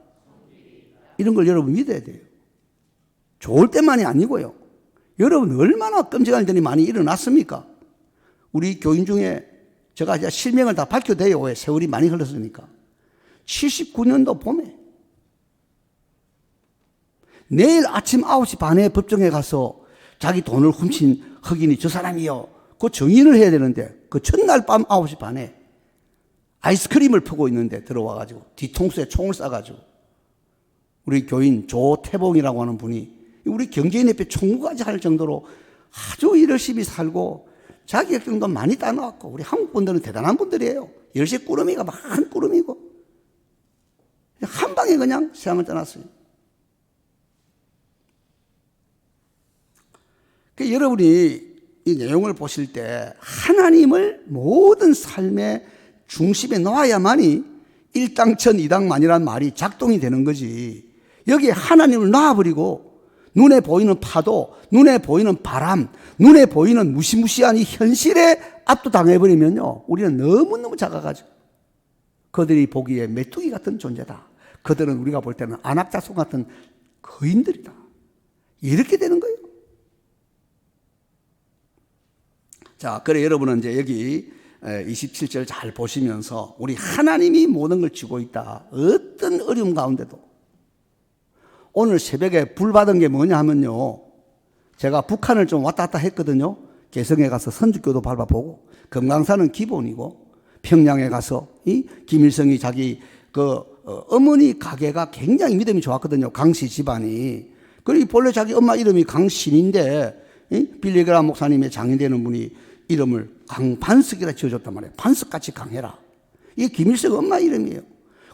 이런 걸 여러분 믿어야 돼요. 좋을 때만이 아니고요. 여러분 얼마나 끔찍한 일들이 많이 일어났습니까? 우리 교인 중에 제가 이제 실명을 다 밝혀도 돼요. 왜? 세월이 많이 흘렀으니까. 79년도 봄에 내일 아침 9시 반에 법정에 가서 자기 돈을 훔친 흑인이 저 사람이요. 그 정인을 해야 되는데 그 첫날 밤 9시 반에 아이스크림을 퍼고 있는데 들어와가지고 뒤통수에 총을 쏴가지고 우리 교인 조태봉이라고 하는 분이 우리 경제인협회 총무까지 할 정도로 아주 열심히 살고 자격증도 많이 따놓았고 우리 한국 분들은 대단한 분들이에요. 열시 꾸러미가 많은 꾸러미고 한 방에 그냥 세상을 떠났어요. 그러니까 여러분이 이 내용을 보실 때 하나님을 모든 삶의 중심에 놓아야만이 일당천 이당만이라는 말이 작동이 되는 거지. 여기에 하나님을 놔버리고 눈에 보이는 파도, 눈에 보이는 바람, 눈에 보이는 무시무시한 이 현실에 압도당해버리면요, 우리는 너무너무 작아가지고 그들이 보기에 메뚜기 같은 존재다. 그들은 우리가 볼 때는 안악자손 같은 거인들이다. 이렇게 되는 거예요. 자, 그래 여러분은 이제 여기 27절 잘 보시면서 우리 하나님이 모든 걸 쥐고 있다. 어떤 어려움 가운데도. 오늘 새벽에 불 받은 게 뭐냐 하면요, 제가 북한을 좀 왔다 갔다 했거든요. 개성에 가서 선주교도 밟아보고, 금강산은 기본이고, 평양에 가서 이 김일성이 자기 어머니 가게가 굉장히 믿음이 좋았거든요. 강씨 집안이. 그리고 본래 자기 엄마 이름이 강신인데 빌리그람 목사님의 장인되는 분이 이름을 강반석이라 지어줬단 말이에요. 반석같이 강해라. 이게 김일성 엄마 이름이에요.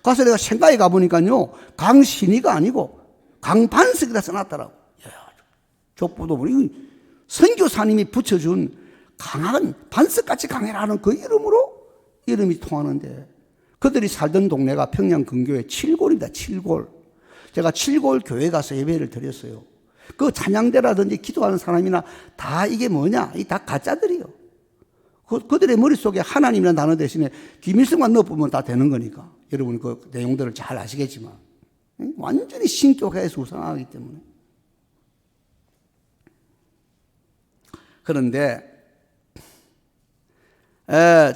가서 내가 생각해 가보니까요, 강신이가 아니고 강반석이라 써놨더라고. 족보도 보니 선교사님이 붙여준 강한 반석같이 강해라 하는 그 이름으로 이름이 통하는데, 그들이 살던 동네가 평양 근교의 칠골입니다. 칠골. 제가 칠골 교회 가서 예배를 드렸어요. 그 찬양대라든지 기도하는 사람이나 다 이게 뭐냐? 이 다 가짜들이요. 그들의 머릿속에 하나님이라는 단어 대신에 김일성만 넣어보면 다 되는 거니까. 여러분 그 내용들을 잘 아시겠지만 완전히 신격화해서 우상하기 때문에. 그런데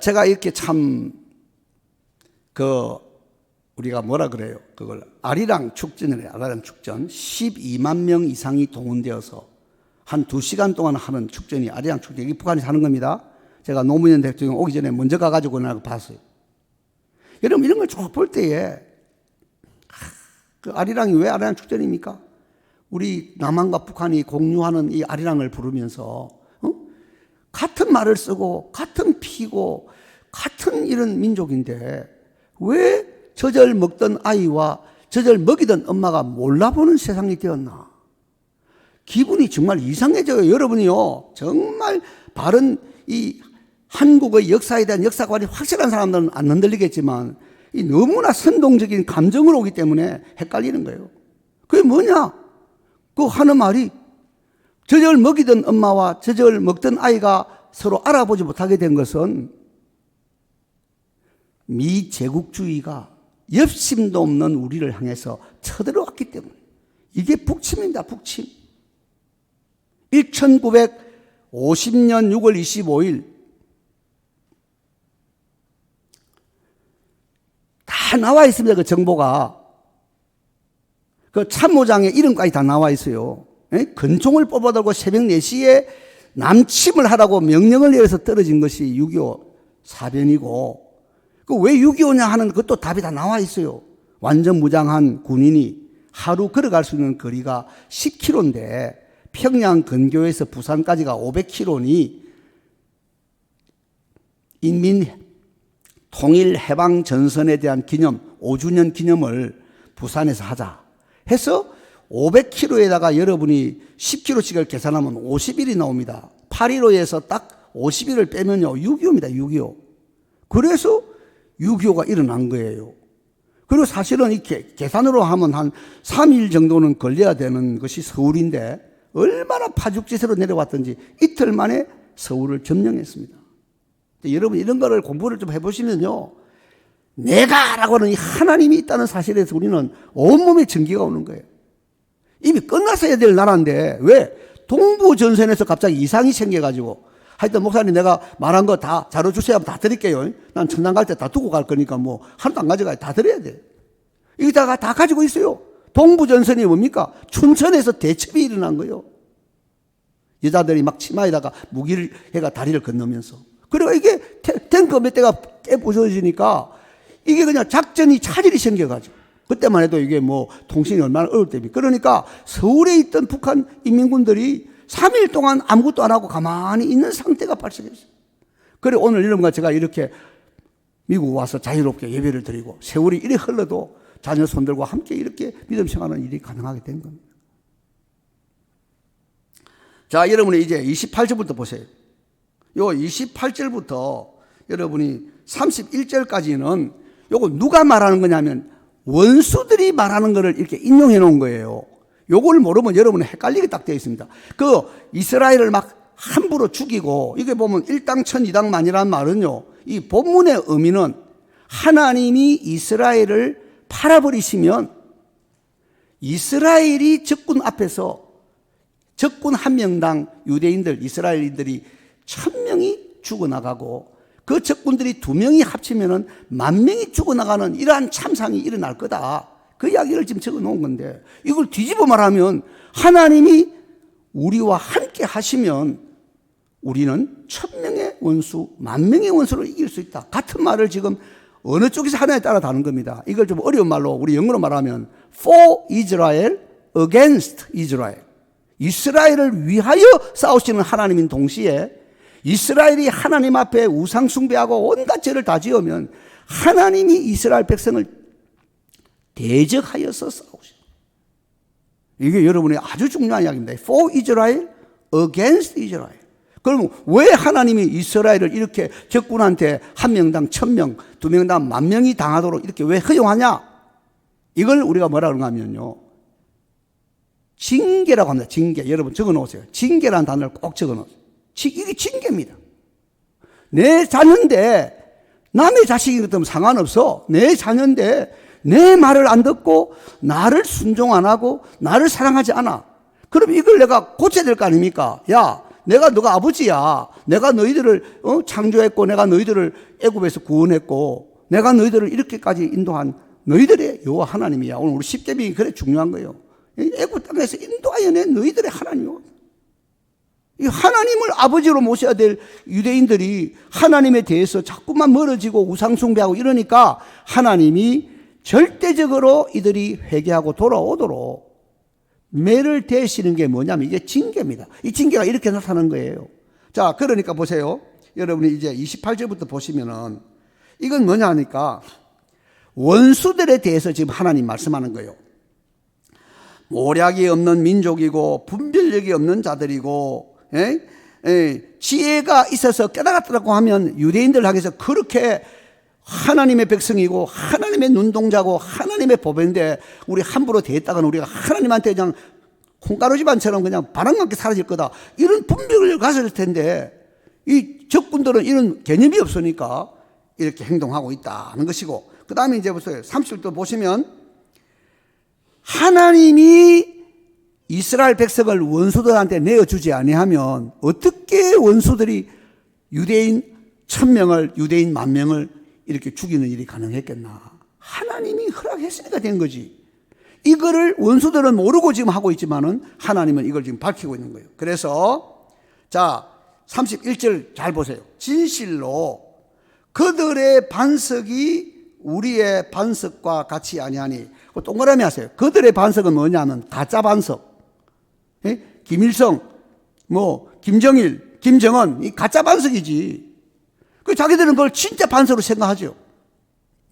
제가 이렇게 참 우리가 뭐라 그래요? 그걸 아리랑 축전을 해요. 아리랑 축전. 12만 명 이상이 동원되어서 한 2시간 동안 하는 축전이 아리랑 축전. 이게 북한에서 하는 겁니다. 제가 노무현 대통령 오기 전에 먼저 가가지고 나가 봤어요. 여러분 이런 걸 쭉 볼 때에 그 아리랑이 왜 아리랑 축전입니까? 우리 남한과 북한이 공유하는 이 아리랑을 부르면서 같은 말을 쓰고 같은 피고 같은 이런 민족인데 왜 젖을 먹던 아이와 젖을 먹이던 엄마가 몰라보는 세상이 되었나? 기분이 정말 이상해져요. 여러분이요, 정말 바른 이 한국의 역사에 대한 역사관이 확실한 사람들은 안 흔들리겠지만 이 너무나 선동적인 감정으로 오기 때문에 헷갈리는 거예요. 그게 뭐냐? 그 하는 말이 젖을 먹이던 엄마와 젖을 먹던 아이가 서로 알아보지 못하게 된 것은 미제국주의가 엽심도 없는 우리를 향해서 쳐들어왔기 때문에. 이게 북침입니다. 북침. 1950년 6월 25일 다 나와 있습니다. 그 정보가. 그 참모장의 이름까지 다 나와 있어요. 권총을 뽑아들고 새벽 4시에 남침을 하라고 명령을 내려서 떨어진 것이 6.25 사변이고, 그 왜 6.25냐 하는 것도 답이 다 나와 있어요. 완전 무장한 군인이 하루 걸어갈 수 있는 거리가 10km인데 평양 근교에서 부산까지가 500km니 인민 통일 해방 전선에 대한 기념, 5주년 기념을 부산에서 하자 해서 500km에다가 여러분이 10km씩을 계산하면 50일이 나옵니다. 8.15에서 딱 50일을 빼면요, 6.25입니다. 6.25. 그래서 6.25가 일어난 거예요. 그리고 사실은 이렇게 계산으로 하면 한 3일 정도는 걸려야 되는 것이 서울인데 얼마나 파죽지세로 내려왔던지 이틀 만에 서울을 점령했습니다. 여러분 이런 거를 공부를 좀 해보시면요, 내가라고 하는 이 하나님이 있다는 사실에서 우리는 온몸에 전기가 오는 거예요. 이미 끝났어야 될 나라인데 왜 동부 전선에서 갑자기 이상이 생겨가지고 하여튼 목사님 내가 말한 거 다 자료 주세요 하면 다 드릴게요. 난 천당 갈 때 다 두고 갈 거니까 뭐 하나도 안 가져가요. 다 드려야 돼. 이거 다 가지고 있어요. 동부전선이 뭡니까? 춘천에서 대첩이 일어난 거예요. 여자들이 막 치마에다가 무기를 해가 다리를 건너면서. 그리고 이게 탱크 몇 대가 깨부서지니까 이게 그냥 작전이 차질이 생겨가지고. 그때만 해도 이게 뭐 통신이 얼마나 어려울 때입니까? 그러니까 서울에 있던 북한 인민군들이 3일 동안 아무것도 안 하고 가만히 있는 상태가 발생했어요. 그래 오늘 여러분과 제가 이렇게 미국 와서 자유롭게 예배를 드리고 세월이 이래 흘러도 자녀 손들과 함께 이렇게 믿음 생활하는 일이 가능하게 된 겁니다. 자, 여러분이 이제 28절부터 보세요. 요 28절부터 여러분이 31절까지는 요거 누가 말하는 거냐면 원수들이 말하는 거를 이렇게 인용해 놓은 거예요. 요걸 모르면 여러분은 헷갈리게 딱 되어 있습니다. 그 이스라엘을 막 함부로 죽이고 이게 보면 일당천 이당만이라는 말은요. 이 본문의 의미는 하나님이 이스라엘을 팔아버리시면 이스라엘이 적군 앞에서 적군 한 명당 유대인들 이스라엘인들이 1000명이 죽어나가고 그 적군들이 2명이 합치면은 10,000명이 죽어나가는 이러한 참상이 일어날 거다. 그 이야기를 지금 적어 놓은 건데 이걸 뒤집어 말하면 하나님이 우리와 함께 하시면 우리는 1000명의 원수, 10,000명의 원수를 이길 수 있다. 같은 말을 지금 어느 쪽에서 하나에 따라 다른 겁니다. 이걸 좀 어려운 말로 우리 영어로 말하면 for Israel against Israel. 이스라엘을 위하여 싸우시는 하나님인 동시에 이스라엘이 하나님 앞에 우상 숭배하고 온갖 죄를 다 지으면 하나님이 이스라엘 백성을 대적하여서 싸우시는. 이게 여러분의 아주 중요한 이야기입니다. For Israel against Israel. 그럼 왜 하나님이 이스라엘을 이렇게 적군한테 1명당 1000명, 2명당 10,000명이 당하도록 이렇게 왜 허용하냐? 이걸 우리가 뭐라 그런가 하면요. 징계라고 합니다. 징계. 여러분 적어 놓으세요. 징계라는 단어를 꼭 적어 놓으세요. 이게 징계입니다. 내 자녀인데 남의 자식이든 상관없어. 내 자녀인데 내 말을 안 듣고 나를 순종 안 하고 나를 사랑하지 않아. 그럼 이걸 내가 고쳐야 될 거 아닙니까? 야, 내가 너가 아버지야. 내가 너희들을 창조했고 내가 너희들을 애굽에서 구원했고 내가 너희들을 이렇게까지 인도한 너희들의 여호와 하나님이야. 오늘 우리 십계명이 그래 중요한 거예요. 애굽 땅에서 인도하여 낸 너희들의 하나님이요. 이 하나님을 아버지로 모셔야 될 유대인들이 하나님에 대해서 자꾸만 멀어지고 우상숭배하고 이러니까 하나님이 절대적으로 이들이 회개하고 돌아오도록 매를 대시는 게 뭐냐면 이게 징계입니다. 이 징계가 이렇게 나타나는 거예요. 자, 그러니까 보세요. 여러분이 이제 28절부터 보시면은 이건 뭐냐 하니까 원수들에 대해서 지금 하나님 말씀하는 거예요. 모략이 없는 민족이고 분별력이 없는 자들이고 지혜가 있어서 깨달았다고 하면 유대인들 하기에서 그렇게 하나님의 백성이고 하나님의 눈동자고 하나님의 보배인데 우리 함부로 대했다가는 우리가 하나님한테 그냥 콩가루 집안처럼 그냥 바람같게 사라질 거다. 이런 분별을 가질 텐데 이 적군들은 이런 개념이 없으니까 이렇게 행동하고 있다는 것이고 그 다음에 이제 보세요. 30절 보시면 하나님이 이스라엘 백성을 원수들한테 내어주지 아니하면 어떻게 원수들이 유대인 1000명을 유대인 10,000명을 이렇게 죽이는 일이 가능했겠나. 하나님이 허락했으니까 된 거지. 이거를 원수들은 모르고 지금 하고 있지만은 하나님은 이걸 지금 밝히고 있는 거예요. 그래서 자 31절 잘 보세요. 진실로 그들의 반석이 우리의 반석과 같이 아니하니 동그라미 하세요. 그들의 반석은 뭐냐면 가짜 반석. 김일성, 김정일, 김정은 이 가짜 반석이지. 그 자기들은 그걸 진짜 반석으로 생각하죠.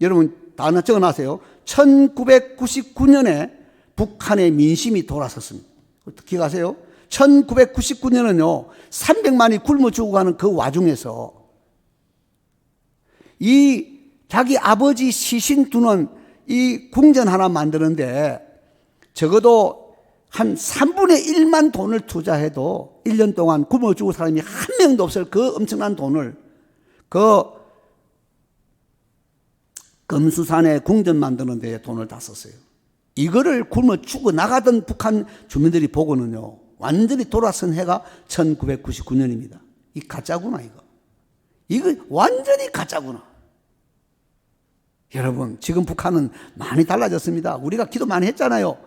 여러분 다 적어놨어요. 1999년에 북한의 민심이 돌아섰습니다. 기억하세요? 1999년은요 300만이 굶어 죽어가는 그 와중에서 이 자기 아버지 시신 두는 이 궁전 하나 만드는데 적어도 한 3분의 1만 돈을 투자해도 1년 동안 굶어 죽을 사람이 한 명도 없을 그 엄청난 돈을 그 금수산에 궁전 만드는 데에 돈을 다 썼어요. 이거를 굶어 죽어 나가던 북한 주민들이 보고는요 완전히 돌아선 해가 1999년입니다. 이 가짜구나, 이거 완전히 가짜구나. 여러분, 지금 북한은 많이 달라졌습니다. 우리가 기도 많이 했잖아요.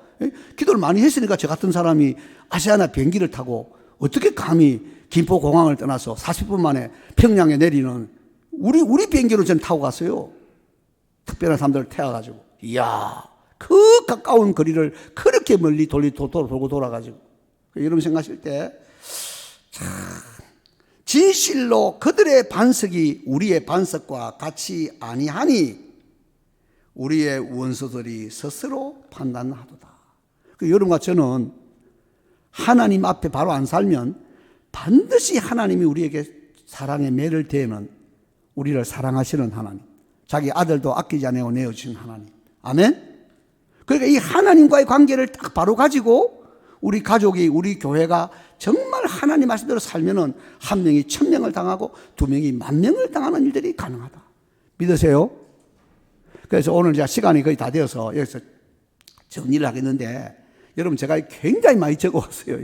기도를 많이 했으니까 저 같은 사람이 아시아나 비행기를 타고 어떻게 감히 김포공항을 떠나서 40분 만에 평양에 내리는 우리 비행기로 전 타고 갔어요. 특별한 사람들을 태워가지고. 이야, 그 가까운 거리를 그렇게 멀리 돌고 돌아가지고. 여러분 생각하실 때, 참, 진실로 그들의 반석이 우리의 반석과 같이 아니하니 우리의 원수들이 스스로 판단하도다. 여러분과 저는 하나님 앞에 바로 안 살면 반드시 하나님이 우리에게 사랑의 매를 대는, 우리를 사랑하시는 하나님, 자기 아들도 아끼지 않고 내어주신 하나님. 아멘? 그러니까 이 하나님과의 관계를 딱 바로 가지고 우리 가족이, 우리 교회가 정말 하나님 말씀대로 살면은 한 명이 1000명을 당하고 2명이 10,000명을 당하는 일들이 가능하다. 믿으세요? 그래서 오늘 제가 시간이 거의 다 되어서 여기서 정리를 하겠는데, 여러분 제가 굉장히 많이 적어왔어요.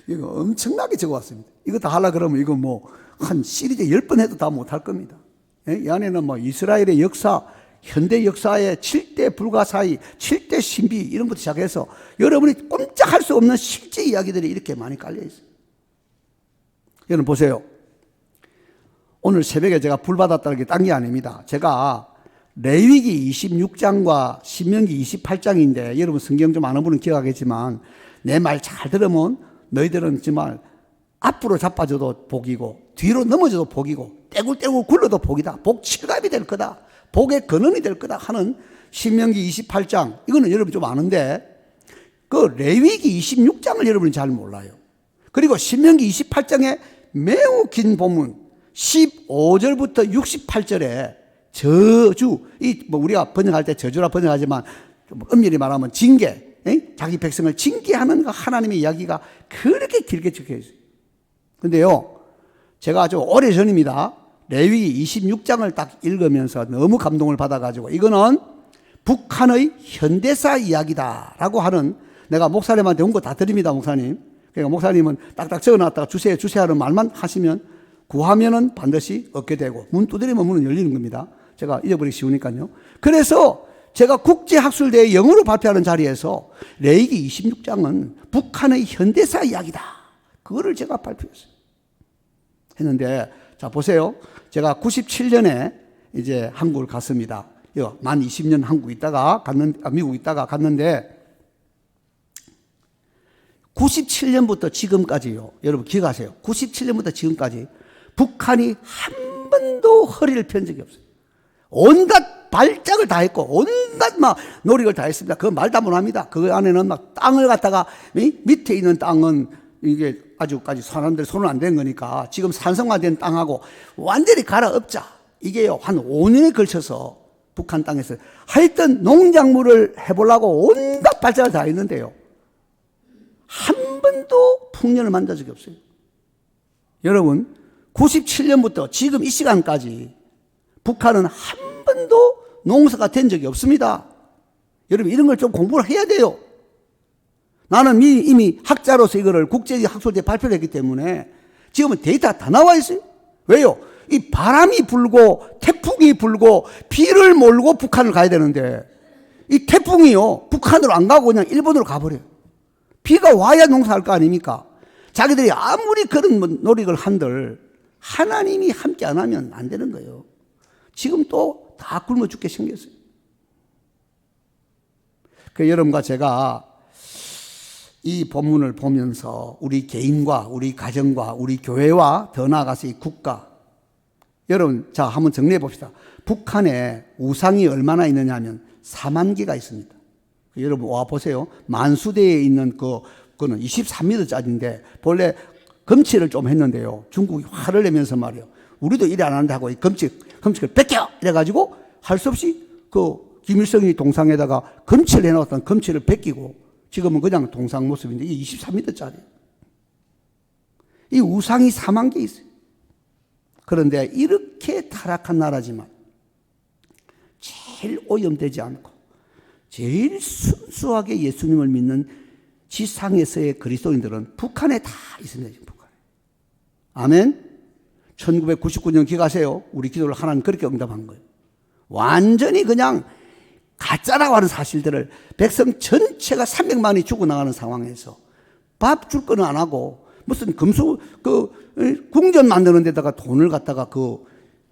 이거 엄청나게 적어왔습니다. 이거 다 하려고 그러면 이거 한 시리즈 10번 해도 다 못할 겁니다. 이 안에는 이스라엘의 역사, 현대 역사의 7대 불가사의, 7대 신비 이런 것부터 시작해서 여러분이 꼼짝할 수 없는 실제 이야기들이 이렇게 많이 깔려 있어요. 여러분 보세요. 오늘 새벽에 제가 불 받았다는 게 딴 게 아닙니다. 제가 레위기 26장과 신명기 28장인데 여러분 성경 좀 아는 분은 기억하겠지만 내 말 잘 들으면 너희들은 정말 앞으로 자빠져도 복이고 뒤로 넘어져도 복이고 떼굴떼굴 굴러도 복이다. 복 7갑이 될 거다. 복의 근원이 될 거다 하는 신명기 28장, 이거는 여러분 좀 아는데 그 레위기 26장을 여러분이 잘 몰라요. 그리고 신명기 28장에 매우 긴 본문 15절부터 68절에 저주, 우리가 번역할 때 저주라 번역하지만 엄밀히 말하면 징계, 자기 백성을 징계하는 그 하나님의 이야기가 그렇게 길게 적혀 있어요. 근데요, 제가 아주 오래전입니다. 레위기 26장을 딱 읽으면서 너무 감동을 받아가지고 이거는 북한의 현대사 이야기다라고 하는, 내가 목사님한테 온 거 다 드립니다, 목사님. 그러니까 목사님은 딱딱 적어놨다가 주세요 하는 말만 하시면 구하면은 반드시 얻게 되고 문 두드리면 문은 열리는 겁니다. 제가 잊어버리기 쉬우니까요. 그래서 제가 국제학술대회 영어로 발표하는 자리에서 레위기 26장은 북한의 현대사 이야기다, 그거를 제가 발표했어요. 했는데 자 보세요. 제가 97년에 이제 한국을 갔습니다. 만 20년 한국 있다가 미국 있다가 갔는데 97년부터 지금까지요. 여러분 기억하세요. 97년부터 지금까지 북한이 한 번도 허리를 편 적이 없어요. 온갖 발작을 다 했고 온갖 노력을 다 했습니다. 그건 말도 안 합니다. 그 안에는 땅을 갖다가 밑에 있는 땅은 이게 아주까지 사람들 손을 안 댄 거니까 지금 산성화된 땅하고 완전히 갈아엎자. 이게요 한 5년에 걸쳐서 북한 땅에서 하여튼 농작물을 해보려고 온갖 발작을 다 했는데요, 한 번도 풍년을 만든 적이 없어요. 여러분 97년부터 지금 이 시간까지 북한은 한 번도 농사가 된 적이 없습니다. 여러분 이런 걸 좀 공부를 해야 돼요. 나는 이미 학자로서 이거를 국제학술대에 발표를 했기 때문에 지금은 데이터 다 나와 있어요. 왜요? 이 바람이 불고 태풍이 불고 비를 몰고 북한을 가야 되는데 이 태풍이요 북한으로 안 가고 그냥 일본으로 가버려요. 비가 와야 농사할 거 아닙니까? 자기들이 아무리 그런 노력을 한들 하나님이 함께 안 하면 안 되는 거예요. 지금 또 다 굶어 죽게 생겼어요. 여러분과 제가 이 본문을 보면서 우리 개인과 우리 가정과 우리 교회와 더 나아가서 이 국가, 여러분 자 한번 정리해 봅시다. 북한에 우상이 얼마나 있느냐 하면 4만 개가 있습니다. 여러분 와 보세요. 만수대에 있는 그거는 23m짜리인데 본래 금치를 좀 했는데요, 중국이 화를 내면서 말이에요. 우리도 이래 안 하는데 하고 금치를 뺏겨 이래가지고 할 수 없이 김일성이 동상에다가 금치를 해놓았던 금치를 뺏기고 지금은 그냥 동상 모습인데 이게 23m짜리. 이 우상이 4만 개 있어요. 그런데 이렇게 타락한 나라지만 제일 오염되지 않고 제일 순수하게 예수님을 믿는 지상에서의 그리스도인들은 북한에 다 있습니다. 지금 북한에. 아멘. 1999년 기억하세요? 우리 기도를 하나님 그렇게 응답한 거예요. 완전히 그냥 가짜라고 하는 사실들을 백성 전체가 300만이 죽어나가는 상황에서 밥 줄 거는 안 하고 무슨 궁전 만드는 데다가 돈을 갖다가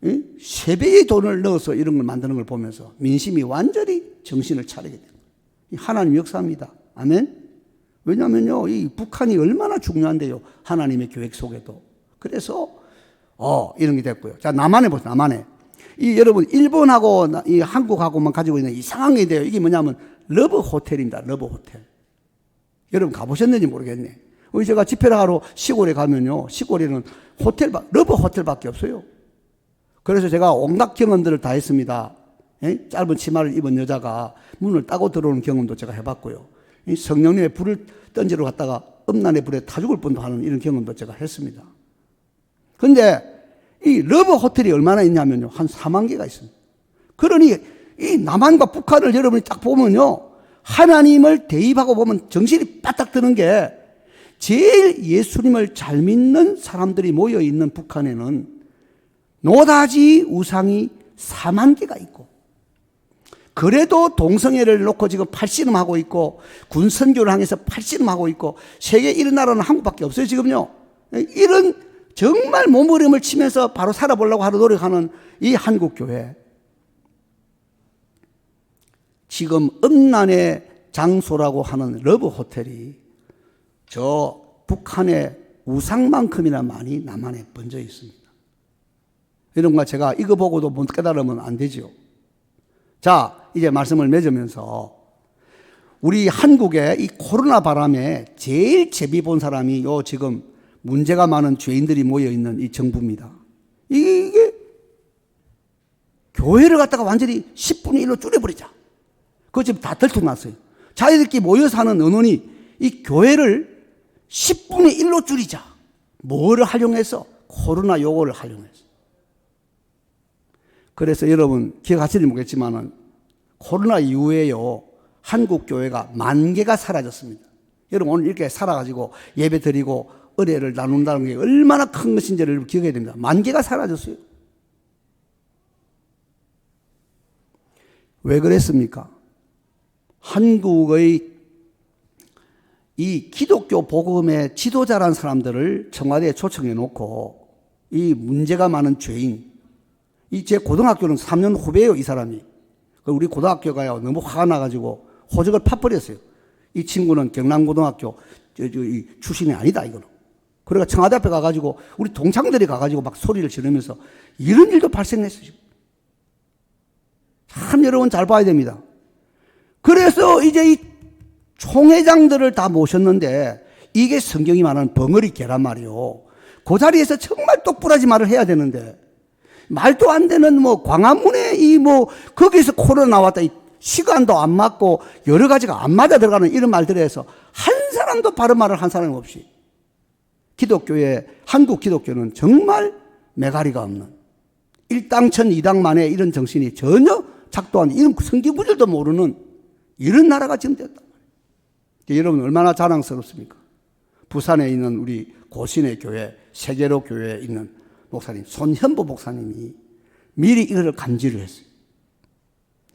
3배의 돈을 넣어서 이런 걸 만드는 걸 보면서 민심이 완전히 정신을 차리게 됩니다. 하나님 역사입니다. 아멘? 왜냐면요, 이 북한이 얼마나 중요한데요. 하나님의 계획 속에도. 그래서, 이런 게 됐고요. 자, 남한에 보세요, 남한에. 여러분, 일본하고 이 한국하고만 가지고 있는 이상한 게 있는데요. 이게 뭐냐면, 러브 호텔입니다. 러브 호텔. 여러분 가보셨는지 모르겠네. 제가 집회를 하러 시골에 가면요. 시골에는 러브 호텔밖에 없어요. 그래서 제가 온갖 경험들을 다 했습니다. 짧은 치마를 입은 여자가 문을 따고 들어오는 경험도 제가 해봤고요. 성령님의 불을 던지러 갔다가 음란의 불에 타 죽을 뻔도 하는 이런 경험도 제가 했습니다. 그런데 이 러브 호텔이 얼마나 있냐면요. 한 4만 개가 있습니다. 그러니 이 남한과 북한을 여러분이 딱 보면요. 하나님을 대입하고 보면 정신이 빠딱 드는 게 제일 예수님을 잘 믿는 사람들이 모여있는 북한에는 노다지 우상이 4만 개가 있고, 그래도 동성애를 놓고 지금 팔씨름하고 있고, 군선교를 향해서 팔씨름하고 있고, 세계 이런 나라는 한국밖에 없어요, 지금요. 이런 정말 몸부림을 치면서 바로 살아보려고 하러 노력하는 이 한국교회. 지금 음란의 장소라고 하는 러브 호텔이 저 북한의 우상만큼이나 많이 남한에 번져 있습니다. 이런 거 제가 이거 보고도 못 깨달으면 안 되죠. 자, 이제 말씀을 맺으면서 우리 한국의 이 코로나 바람에 제일 제비 본 사람이 지금 문제가 많은 죄인들이 모여있는 이 정부입니다. 이게 교회를 갖다가 완전히 10분의 1로 줄여버리자. 그거 지금 다 들통났어요. 자기들끼리 모여서 하는 언론이 이 교회를 10분의 1로 줄이자. 뭐를 활용해서? 코로나 요거를 활용해서. 그래서 여러분 기억하실지 모르겠지만은 코로나 이후에요. 한국 교회가 10,000개가 사라졌습니다. 여러분 오늘 이렇게 살아가지고 예배 드리고 은혜를 나눈다는 게 얼마나 큰 것인지를 기억해야 됩니다. 10,000개가 사라졌어요. 왜 그랬습니까? 한국의 이 기독교 복음의 지도자라는 사람들을 청와대에 초청해 놓고 이 문제가 많은 죄인, 제 고등학교는 3년 후배예요, 이 사람이. 우리 고등학교가요, 너무 화가 나가지고 호적을 파버렸어요. 이 친구는 경남고등학교 출신이 아니다, 이거는. 그러니까 청와대 앞에 가가지고 우리 동창들이 가가지고 막 소리를 지르면서 이런 일도 발생했어요. 참 여러분 잘 봐야 됩니다. 그래서 이제 이 총회장들을 다 모셨는데 이게 성경이 말하는 벙어리 개란 말이요. 그 자리에서 정말 똑부라지 말을 해야 되는데 말도 안 되는 광화문에 거기서 코로나 나왔다. 시간도 안 맞고 여러 가지가 안 맞아 들어가는 이런 말들을 해서 한 사람도 바른 말을 한 사람이 없이 한국 기독교는 정말 매가리가 없는 1당천 2당만의 이런 정신이 전혀 작동하는 이런 성경 구절도 모르는 이런 나라가 지금 됐단 말이에요. 여러분 얼마나 자랑스럽습니까? 부산에 있는 우리 고신의 교회, 세계로 교회에 있는 목사님, 손현보 목사님이 미리 이거를 감지를 했어요.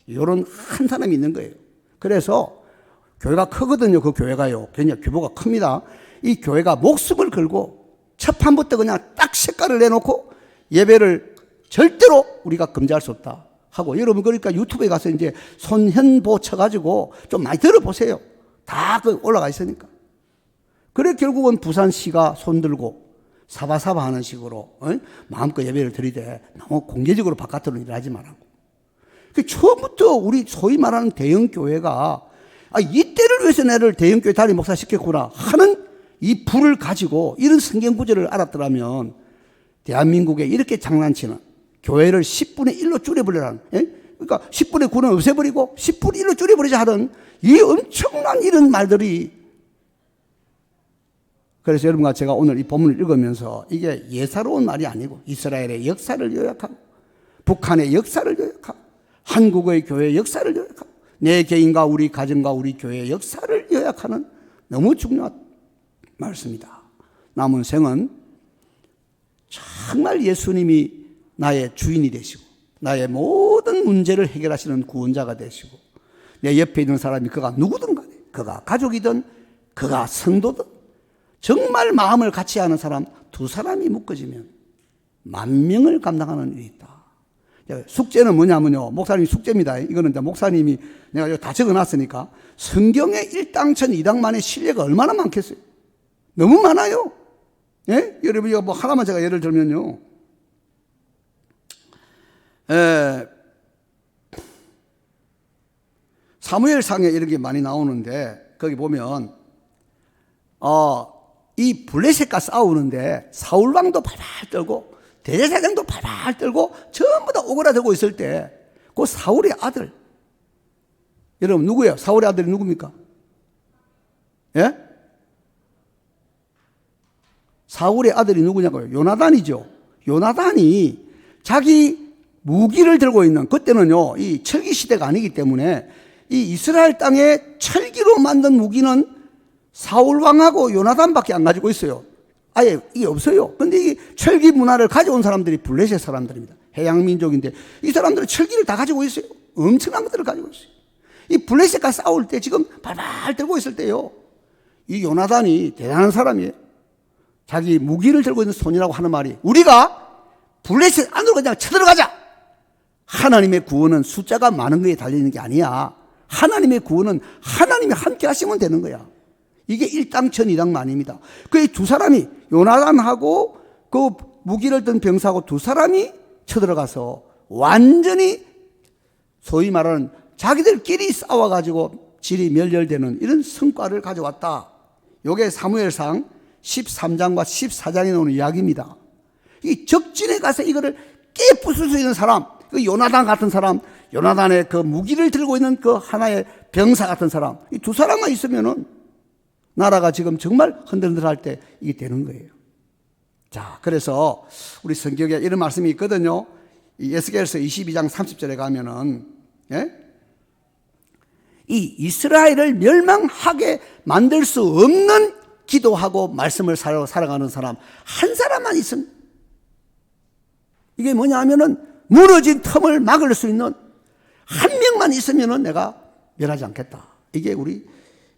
이런 한 사람이 있는 거예요. 그래서 교회가 크거든요. 그 교회가요. 굉장히 규모가 큽니다. 이 교회가 목숨을 걸고 첫 판부터 그냥 딱 색깔을 내놓고 예배를 절대로 우리가 금지할 수 없다 하고, 여러분 그러니까 유튜브에 가서 이제 손현보 쳐가지고 좀 많이 들어보세요. 다 올라가 있으니까. 그래 결국은 부산시가 손들고 사바사바 하는 식으로 마음껏 예배를 드리되 너무 공개적으로 바깥으로 일하지 말라고. 처음부터 우리 소위 말하는 대형교회가 이때를 위해서 나를 대형교회 담임 목사 시켰구나 하는 이 불을 가지고 이런 성경 구절을 알았더라면 대한민국에 이렇게 장난치는 교회를 10분의 1로 줄여버리라는, 그러니까 10분의 9는 없애버리고 10분의 1로 줄여버리자 하던 이 엄청난 이런 말들이. 그래서 여러분과 제가 오늘 이 본문을 읽으면서 이게 예사로운 말이 아니고 이스라엘의 역사를 요약하고 북한의 역사를 요약하고 한국의 교회의 역사를 요약하고 내 개인과 우리 가정과 우리 교회의 역사를 요약하는 너무 중요한 말씀이다. 남은 생은 정말 예수님이 나의 주인이 되시고 나의 모든 문제를 해결하시는 구원자가 되시고 내 옆에 있는 사람이 그가 누구든 간에 그가 가족이든 그가 성도든 정말 마음을 같이 하는 사람 두 사람이 묶어지면 만명을 감당하는 일이 있다. 숙제는 뭐냐면요. 목사님 숙제입니다. 이거는 이제 목사님이 내가 다 적어놨으니까 성경의 1당천 2당만의 신뢰가 얼마나 많겠어요. 너무 많아요. 예? 여러분 이거 뭐 하나만 제가 예를 들면요. 사무엘상에 이런 게 많이 나오는데 거기 보면 이 블레셋과 싸우는데 사울왕도 발발 떨고 대제사장도 발발 떨고 전부 다 오그라들고 있을 때 그 사울의 아들 여러분 누구예요? 사울의 아들이 누굽니까? 예? 사울의 아들이 누구냐고요? 요나단이죠. 요나단이 자기 무기를 들고 있는 그때는요 이 철기 시대가 아니기 때문에 이 이스라엘 땅에 철기로 만든 무기는 사울 왕하고 요나단밖에 안 가지고 있어요. 아예 이게 없어요. 그런데 이 철기 문화를 가져온 사람들이 블레셋 사람들입니다. 해양 민족인데 이 사람들은 철기를 다 가지고 있어요. 엄청난 것들을 가지고 있어요. 이 블레셋과 싸울 때 지금 발발 들고 있을 때요. 이 요나단이 대단한 사람이에요. 자기 무기를 들고 있는 손이라고 하는 말이 우리가 블레셋 안으로 그냥 쳐들어가자. 하나님의 구원은 숫자가 많은 거에 달리는 게 아니야. 하나님의 구원은 하나님이 함께 하시면 되는 거야. 이게 1당천 2당만입니다. 그 두 사람이 요나단하고 그 무기를 든 병사하고 두 사람이 쳐들어가서 완전히 소위 말하는 자기들끼리 싸워가지고 질이 멸렬되는 이런 성과를 가져왔다. 이게 사무엘상 13장과 14장에 나오는 이야기입니다. 이 적진에 가서 이거를 깨부술 수 있는 사람, 그 요나단 같은 사람, 요나단의 그 무기를 들고 있는 그 하나의 병사 같은 사람, 이 두 사람만 있으면은 나라가 지금 정말 흔들흔들할 때 이게 되는 거예요. 자, 그래서 우리 성경에 이런 말씀이 있거든요. 이 에스겔서 22장 30절에 가면은 이 이스라엘을 멸망하게 만들 수 없는 기도하고 말씀을 살아가는 사람 한 사람만 있으면 이게 뭐냐 하면은 무너진 틈을 막을 수 있는 한 명만 있으면은 내가 멸하지 않겠다. 이게 우리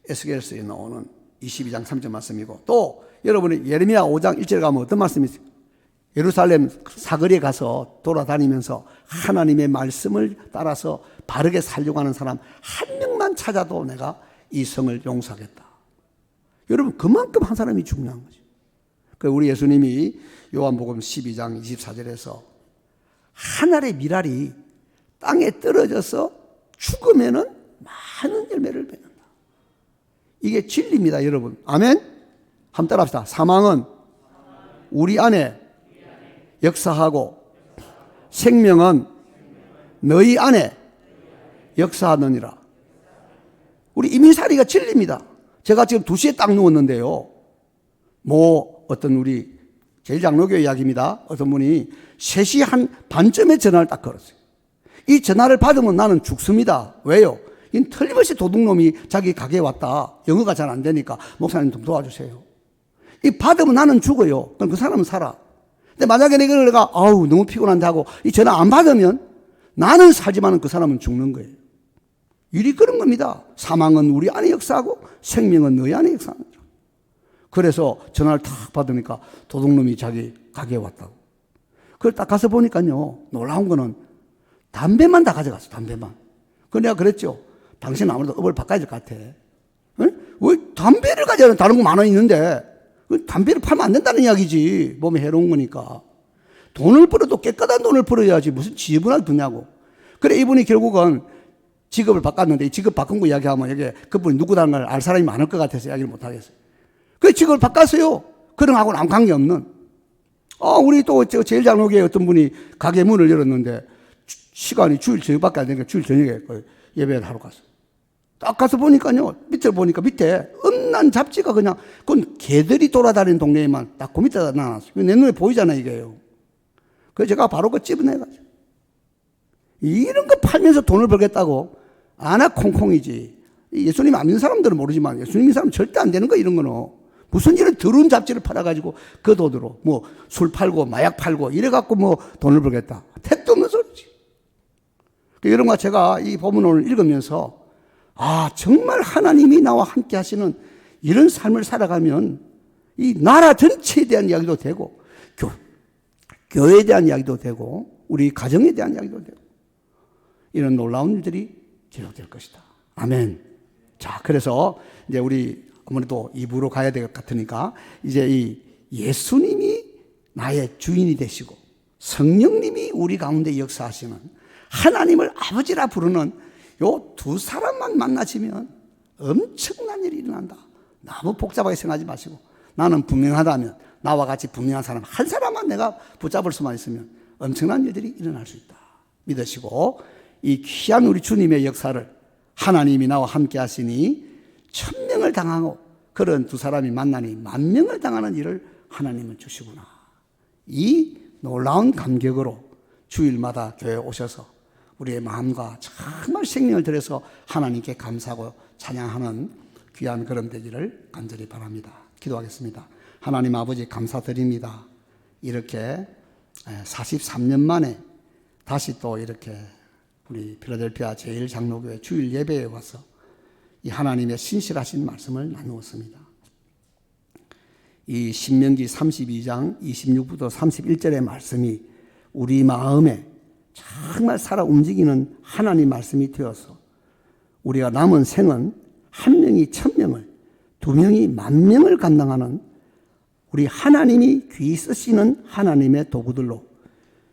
에스겔서에 나오는 22장 3절 말씀이고 또 여러분이 예레미야 5장 1절에 가면 어떤 말씀이 있어요? 예루살렘 사거리에 가서 돌아다니면서 하나님의 말씀을 따라서 바르게 살려고 하는 사람 한 명만 찾아도 내가 이 성을 용서하겠다. 여러분 그만큼 한 사람이 중요한 거죠. 우리 예수님이 요한복음 12장 24절에서 한 알의 밀알이 땅에 떨어져서 죽으면은 많은 열매를 맺는다. 이게 진리입니다, 여러분. 아멘? 한번 따라합시다. 사망은 우리 안에 역사하고 생명은 너희 안에 역사하느니라. 우리 이민살이가 진리입니다. 제가 지금 2시에 딱 누웠는데요. 어떤 우리 제일장로교 이야기입니다. 어떤 분이 3시 한 반쯤에 전화를 딱 걸었어요. 이 전화를 받으면 나는 죽습니다. 왜요? 이 틀림없이 도둑놈이 자기 가게에 왔다. 영어가 잘 안 되니까 목사님 좀 도와주세요. 이 받으면 나는 죽어요. 그럼 그 사람은 살아. 근데 만약에 내가 너무 피곤한데 하고 이 전화 안 받으면 나는 살지만 그 사람은 죽는 거예요. 일이 그런 겁니다. 사망은 우리 안에 역사하고 생명은 너희 안에 역사하는 거죠. 그래서 전화를 탁 받으니까 도둑놈이 자기 가게에 왔다고. 그걸 딱 가서 보니까요. 놀라운 거는 담배만 다 가져갔어. 담배만. 그래서 내가 그랬죠. 당신 아무래도 업을 바꿔야 될 것 같아. 왜 담배를 가져가는 다른 거 많아 있는데 담배를 팔면 안 된다는 이야기지. 몸에 해로운 거니까. 돈을 벌어도 깨끗한 돈을 벌어야지 무슨 지분을 두냐고. 그래 이분이 결국은 직업을 바꿨는데 이 직업 바꾼 거 이야기하면 이게 그분이 누구다는 걸 알 사람이 많을 것 같아서 이야기를 못 하겠어요. 그 직업을 바꿨어요. 그런 하고는 아무 관계없는. 우리 또 제일장로교에 어떤 분이 가게 문을 열었는데 시간이 주일 저녁밖에 안 되니까 주일 저녁에 예배를 하러 갔어요. 딱 가서 보니까요. 밑을 보니까 밑에 엄난 잡지가 그냥 그건 개들이 돌아다니는 동네에만 딱 그 밑에다 놔놨어요. 내 눈에 보이잖아요 이게요. 그래서 제가 바로 그거 집어내가지고 이런 거 팔면서 돈을 벌겠다고 아나 콩콩이지. 예수님 안 믿는 사람들은 모르지만 예수님 믿는 사람은 절대 안 되는 거 이런 거는. 무슨 이런 더러운 잡지를 팔아가지고 그 돈으로 뭐 술 팔고 마약 팔고 이래갖고 뭐 돈을 벌겠다. 택도 없는 소리지. 여러분과 제가 이 본문을 읽으면서 정말 하나님이 나와 함께 하시는 이런 삶을 살아가면 이 나라 전체에 대한 이야기도 되고 교회에 대한 이야기도 되고 우리 가정에 대한 이야기도 되고 이런 놀라운 일들이 기록될 것이다. 아멘. 자, 그래서 이제 우리 아무래도 2부로 가야 될 것 같으니까 이제 이 예수님이 나의 주인이 되시고 성령님이 우리 가운데 역사하시는 하나님을 아버지라 부르는 요 두 사람만 만나시면 엄청난 일이 일어난다. 너무 복잡하게 생각하지 마시고 나는 분명하다면 나와 같이 분명한 사람 한 사람만 내가 붙잡을 수만 있으면 엄청난 일들이 일어날 수 있다. 믿으시고 이 귀한 우리 주님의 역사를 하나님이 나와 함께 하시니 1000명을 당하고 그런 두 사람이 만나니 10,000명을 당하는 일을 하나님은 주시구나. 이 놀라운 감격으로 주일마다 교회에 오셔서 우리의 마음과 정말 생명을 들여서 하나님께 감사하고 찬양하는 귀한 그런 되기를 간절히 바랍니다. 기도하겠습니다. 하나님 아버지 감사드립니다. 이렇게 43년 만에 다시 또 이렇게 우리 필라델피아 제1장로교회 주일 예배에 와서 이 하나님의 신실하신 말씀을 나누었습니다. 이 신명기 32장 26부터 31절의 말씀이 우리 마음에 정말 살아 움직이는 하나님 말씀이 되어서 우리가 남은 생은 1명이 1000명을 2명이 10,000명을 감당하는 우리 하나님이 귀 쓰시는 하나님의 도구들로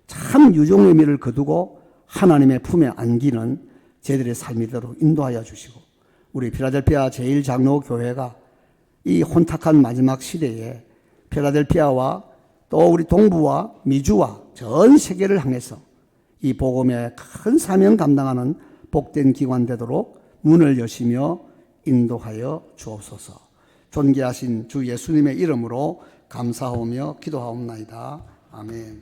참 유종 의미를 거두고 하나님의 품에 안기는 저희들의 삶이도록 인도하여 주시고 우리 필라델피아 제1장로교회가 이 혼탁한 마지막 시대에 필라델피아와 또 우리 동부와 미주와 전 세계를 향해서 이 복음의 큰 사명 감당하는 복된 기관 되도록 문을 여시며 인도하여 주옵소서. 존귀하신 주 예수님의 이름으로 감사하며 기도하옵나이다. 아멘.